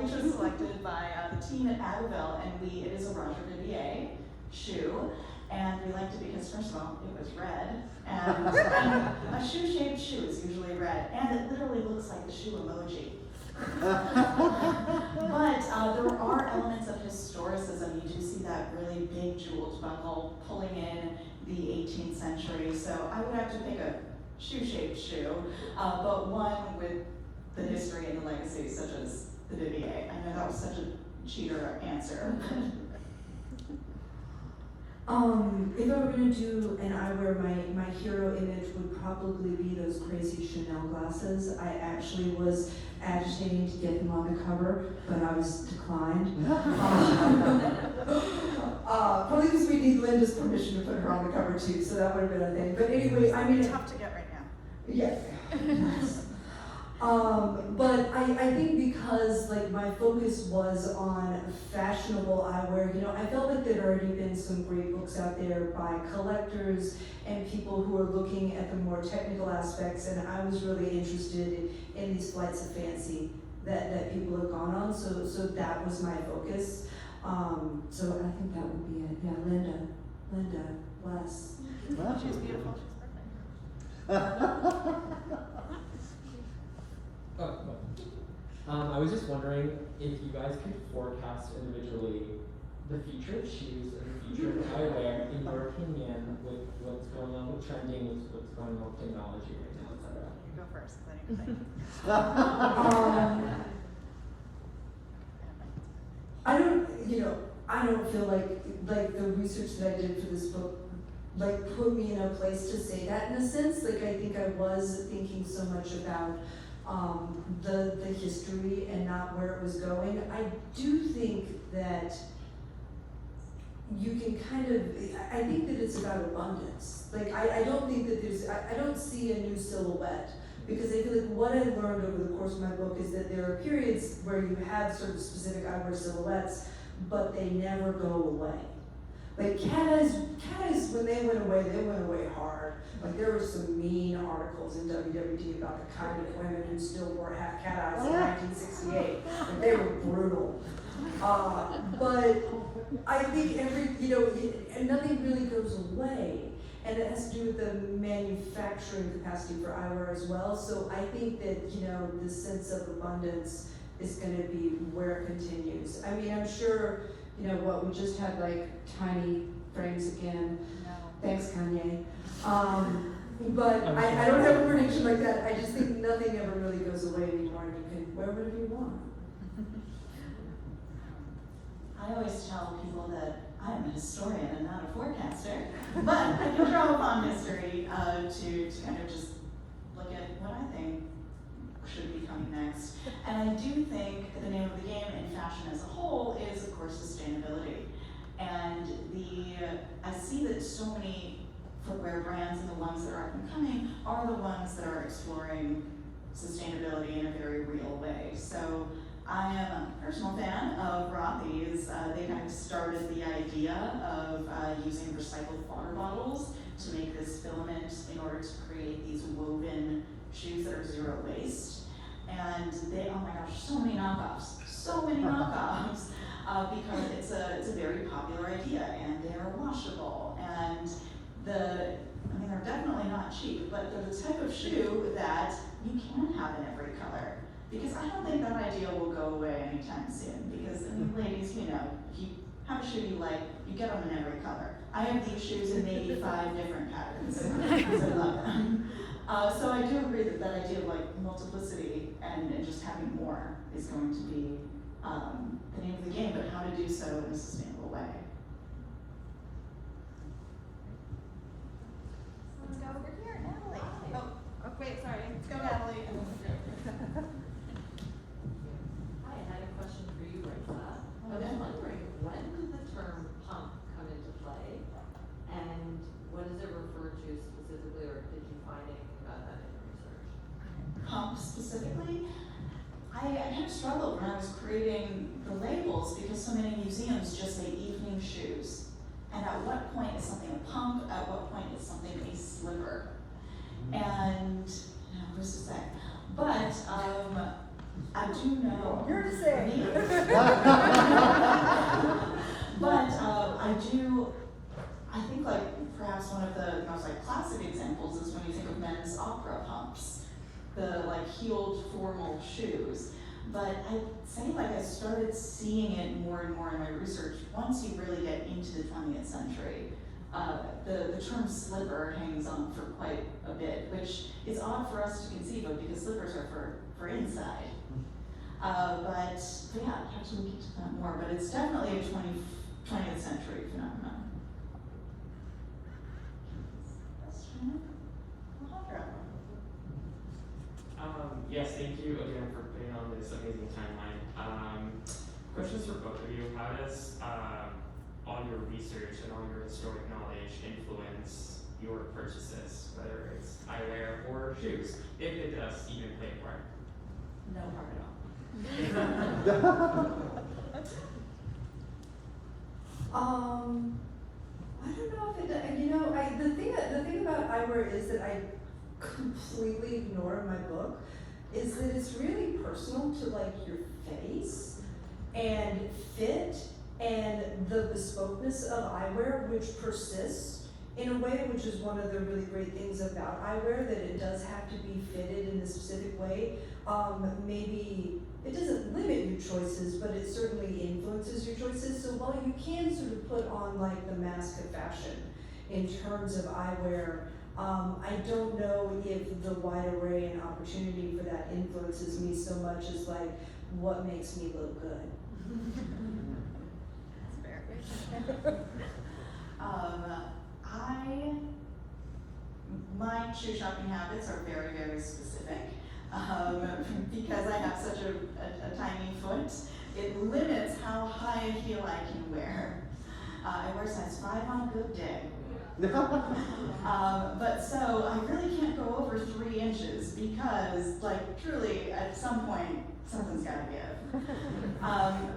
which was selected by the team at Abbeville, and it is a Roger Vivier shoe. And we liked it because, first of all, it was red, and a shoe-shaped shoe is usually red, and it literally looks like the shoe emoji. But there are elements of historicism. You do see that really big jeweled buckle pulling in the 18th century. So I would have to pick a shoe-shaped shoe, but one with the history and the legacy, such as the Vivier. I know that was such a cheater answer. If I were going to do an eyewear, my hero image would probably be those crazy Chanel glasses. I actually was agitating to get them on the cover, but I was declined. Probably because we need Linda's permission to put her on the cover too, so that would have been a thing. But anyway, I mean, Tough to get right now. yeah. But I think because like my focus was on fashionable eyewear, I felt like there'd already been some great books out there by collectors and people who are looking at the more technical aspects, and I was really interested in these flights of fancy that people have gone on, so that was my focus. So I think that would be it. Yeah, Linda, bless. She's beautiful. She's perfect. I was just wondering if you guys could forecast individually the future of shoes and the future of eyewear, in your opinion, with what's going on with trending, with what's going on with technology right now, et cetera. You go first, because I need to think. I don't feel like the research that I did for this book like put me in a place to say that in a sense. Like I think I was thinking so much about the history and not where it was going. I do think that you can kind of, I think that it's about abundance. Like I don't think that I don't see a new silhouette, because I feel like what I learned over the course of my book is that there are periods where you have sort of specific eyewear silhouettes, but they never go away. Like cat eyes, when they went away hard. Like there were some mean articles in WWD about the kind of women who still wore half cat eyes in 1968. Like they were brutal. But I think nothing really goes away. And it has to do with the manufacturing capacity for eyewear as well. So I think that, the sense of abundance is gonna be where it continues. I mean, I'm sure, we just had like tiny frames again. No. Thanks, Kanye. But I don't have a prediction like that. I just think nothing ever really goes away anymore, and you can wear whatever you want. I always tell people that I'm a historian and not a forecaster, but I can draw upon history to kind of just look at what I think should be coming next. And I do think the name of the game in fashion as a whole is, of course, sustainability. And I see that so many footwear brands, and the ones that are up and coming, are the ones that are exploring sustainability in a very real way. So I am a personal fan of Rothy's. They kind of started the idea of using recycled water bottles to make this filament in order to create these woven shoes that are zero waste. And they, oh my gosh, so many knockoffs, because it's a very popular idea, and they're washable, and they're definitely not cheap, but they're the type of shoe that you can have in every color. Because I don't think that idea will go away anytime soon. Because, ladies, if you have a shoe you like, you get them in every color. I have these shoes in maybe 5 different patterns, because I love them. So I do agree that idea of like multiplicity and just having more is going to be the name of the game, but how to do so in a sustainable way. Let's go over here, Natalie. Oh, wait, sorry. Let's go, Natalie. Hi, I had a question for you, Raissa. I was wondering, when did the term pump come into play? And what does it refer to specifically, or did you find anything about that in your research? Pump specifically, I kind of struggled when I was creating the labels, because so many museums just say evening shoes. And at what point is something a pump? At what point is something a slipper? And who's to say? But I do know. You're to say. But I think like perhaps one of the most like classic examples is when you think of men's opera pumps, the like heeled formal shoes. But I'd say like I started seeing it more and more in my research once you really get into the 20th century. The term slipper hangs on for quite a bit, which is odd for us to conceive of because slippers are for inside. But yeah, perhaps we'll get to that more, but it's definitely a 20th century phenomenon. Yes, thank you again for putting on this amazing timeline. Questions for both of you. How does all your research and all your historic knowledge influence your purchases, whether it's eyewear or shoes, if it does even play a part? No part at all. I don't know if it, the thing about eyewear is that I completely ignore in my book is that it's really personal to like your face and fit and the bespokeness of eyewear, which persists in a way, which is one of the really great things about eyewear, that it does have to be fitted in a specific way. Maybe it doesn't limit your choices, but it certainly influences your choices. So while you can sort of put on like the mask of fashion in terms of eyewear, I don't know if the wide array and opportunity for that influences me so much as like what makes me look good. That's fair. My shoe shopping habits are very, very specific. Because I have such a tiny foot, it limits how high a heel I can wear. I wear size 5 on a good day. But so I really can't go over 3 inches because, like, truly, at some point, something's gotta give.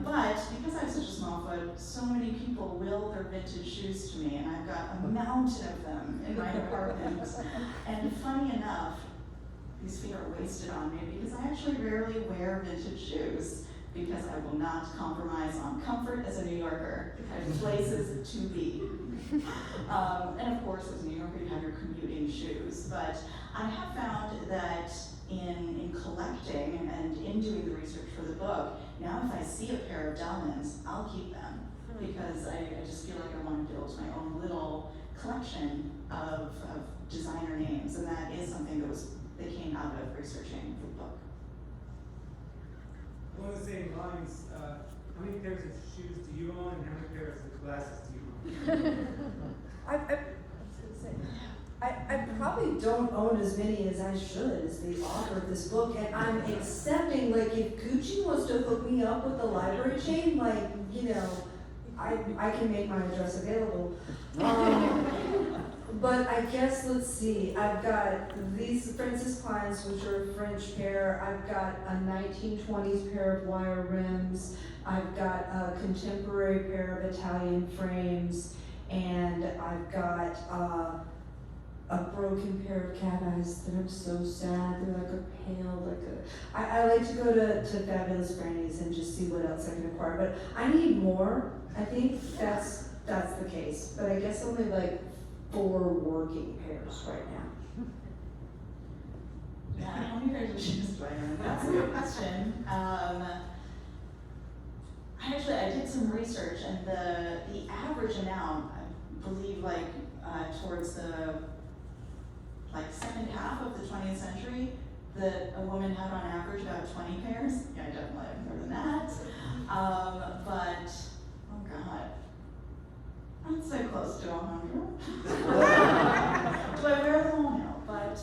But because I have such a small foot, so many people will their vintage shoes to me, and I've got a mountain of them in my apartment. And funny enough, these feet are wasted on me because I actually rarely wear vintage shoes because I will not compromise on comfort as a New Yorker. I have places to be. And of course, as a New Yorker, you have your commuting shoes. But I have found that in collecting and in doing the research for the book, now if I see a pair of Delmans, I'll keep them because I just feel like I want to build my own little collection of designer names, and that is something that came out of researching the book. Along the same lines, how many pairs of shoes do you own, and how many pairs of glasses do you own? I probably don't own as many as I should as the author of this book, and I'm accepting, like, if Gucci wants to hook me up with the library chain, like, you know, I can make my address available. But I guess, let's see, I've got these Francis Kleins, which are a French pair. I've got a 1920s pair of wire rims. I've got a contemporary pair of Italian frames. And I've got a broken pair of cat eyes that I'm so sad. They're like a pale, I like to go to Fabulous Grannies and just see what else I can acquire. But I need more. I think that's the case. But I guess only like 4 working pairs right now. Yeah, how many pairs of shoes do I own? That's a good question. I did some research, and the average amount, I believe, towards the second half of the 20th century, that a woman had on average about 20 pairs. Yeah, I definitely have more than that. But oh god, I'd say close to 100. Do I wear them all? No, but I'd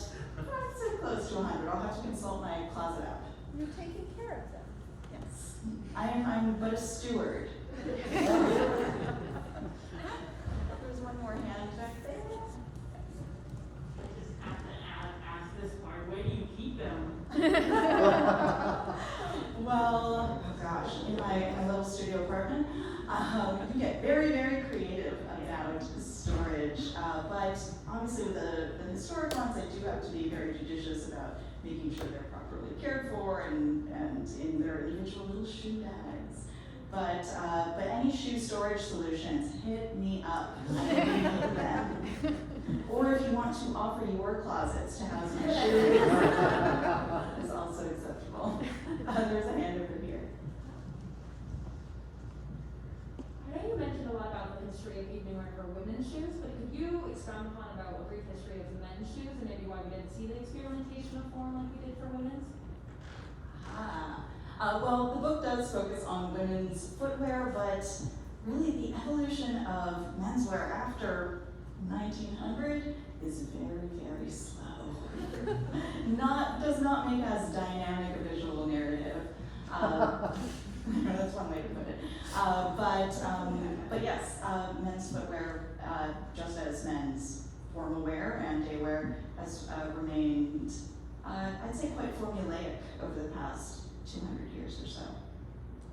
say close to 100. I'll have to consult my closet app. You're taking care of them. Yes, I'm but a steward. There's one more hand back there. I just have to ask this part, where do you keep them? Well, oh gosh, in my little studio apartment, you can get very, very creative about storage. But obviously with the historic ones, I do have to be very judicious about making sure they're properly cared for and in their individual little shoe bags. But any shoe storage solutions, hit me up. I need them. Or if you want to offer your closets to house my shoes, it's also acceptable. There's a hand over here. I know you mentioned a lot about the history of evening wear for women's shoes, but could you expound upon about a brief history of men's shoes and maybe why we didn't see the experimentation of form like we did for women's? Well, the book does focus on women's footwear, but really the evolution of menswear after 1900 is very, very slow. Does not make as dynamic a visual narrative. That's one way to put it. But yes, men's footwear, just as men's formal wear and day wear, has remained, I'd say, quite formulaic over the past 200 years or so.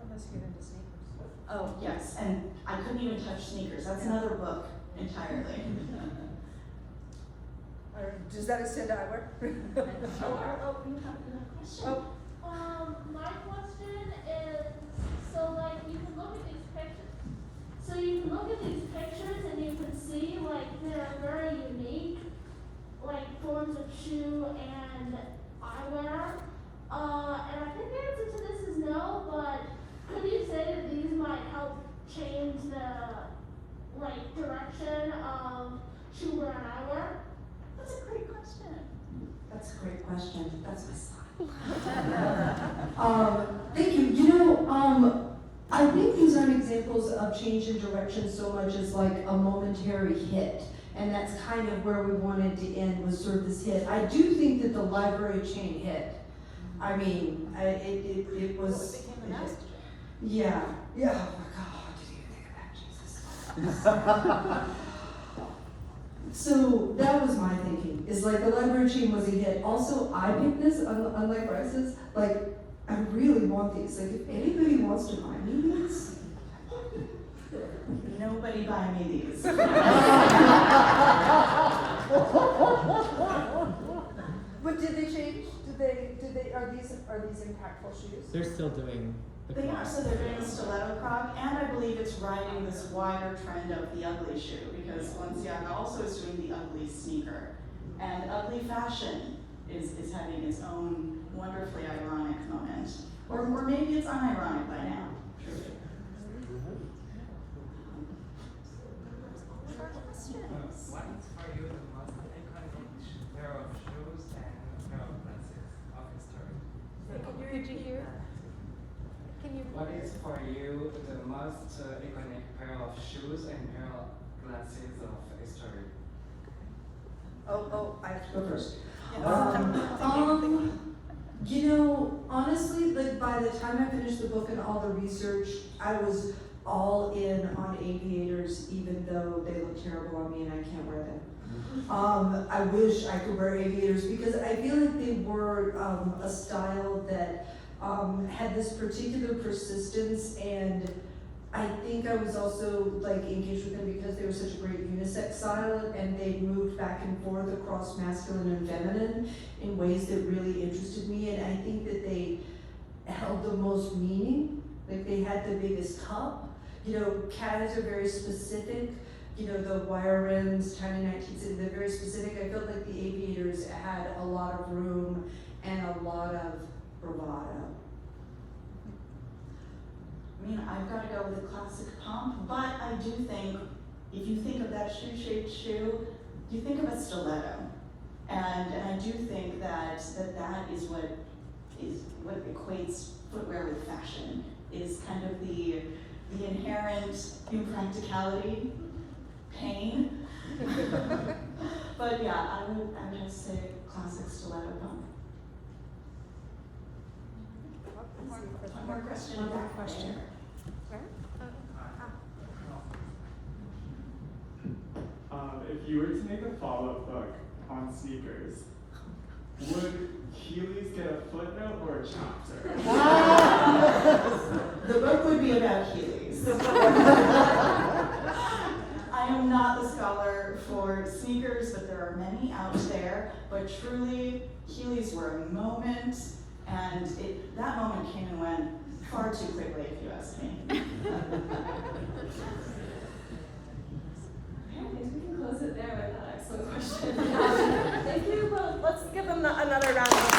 Unless you get into sneakers. Oh, yes, and I couldn't even touch sneakers. That's another book entirely. Does that extend to eyewear? You have a question. My question is, so you can look at these pictures. So you can look at these pictures and you can see there are very question. That's my son. Thank you. You know, I think these aren't examples of change in direction so much as like a momentary hit. And that's kind of where we wanted to end, was sort of this hit. I do think that the library chain hit. I mean, it was. It became a master. Yeah. Yeah. Oh my God, did you think of that, Jesus? So that was my thinking. Is like the library chain was a hit. Also, I picked this, unlike Raissa's. Like, I really want these. Like, if anybody wants to buy me these. Nobody buy me these. But did they change? Are these impactful shoes? They're still doing the They are, cross. so they're doing a stiletto croc, and I believe it's riding this wider trend of the ugly shoe, because Balenciaga also is doing the ugly sneaker. And ugly fashion is having its own wonderfully ironic moment. Or maybe it's unironic by now. What is for you the most iconic pair of shoes and pair of glasses of history? Could you hear? Can you? What is for you the most iconic pair of shoes and pair of glasses of history? Oh, I have to go first. Yeah. You know, honestly, like by the time I finished the book and all the research, I was all in on aviators, even though they look terrible on me and I can't wear them. I wish I could wear aviators because I feel like they were a style that had this particular persistence, and I think I was also like engaged with them because they were such a great unisex style, and they moved back and forth across masculine and feminine in ways that really interested me, and I think that they held the most meaning. Like they had the biggest cup. You know, cats are very specific. You know, the wire rims, tiny 19s, they're very specific. I felt like the aviators had a lot of room and a lot of bravado. I mean, I've got to go with a classic pump, but I do think, if you think of that shoe-shaped shoe, you think of a stiletto. And I do think that is what equates footwear with fashion, is kind of the inherent impracticality, pain. But yeah, I would have to say classic stiletto pump. One more question. One more question. If you were to make a follow-up book on sneakers, would Heelys get a footnote or a chapter? The book would be about Heelys. I am not the scholar for sneakers, but there are many out there. But truly, Heelys were a moment, and that moment came and went far too quickly, if you ask me. I think we can close it there with that excellent question. Thank you. Well, let's give them another round of applause.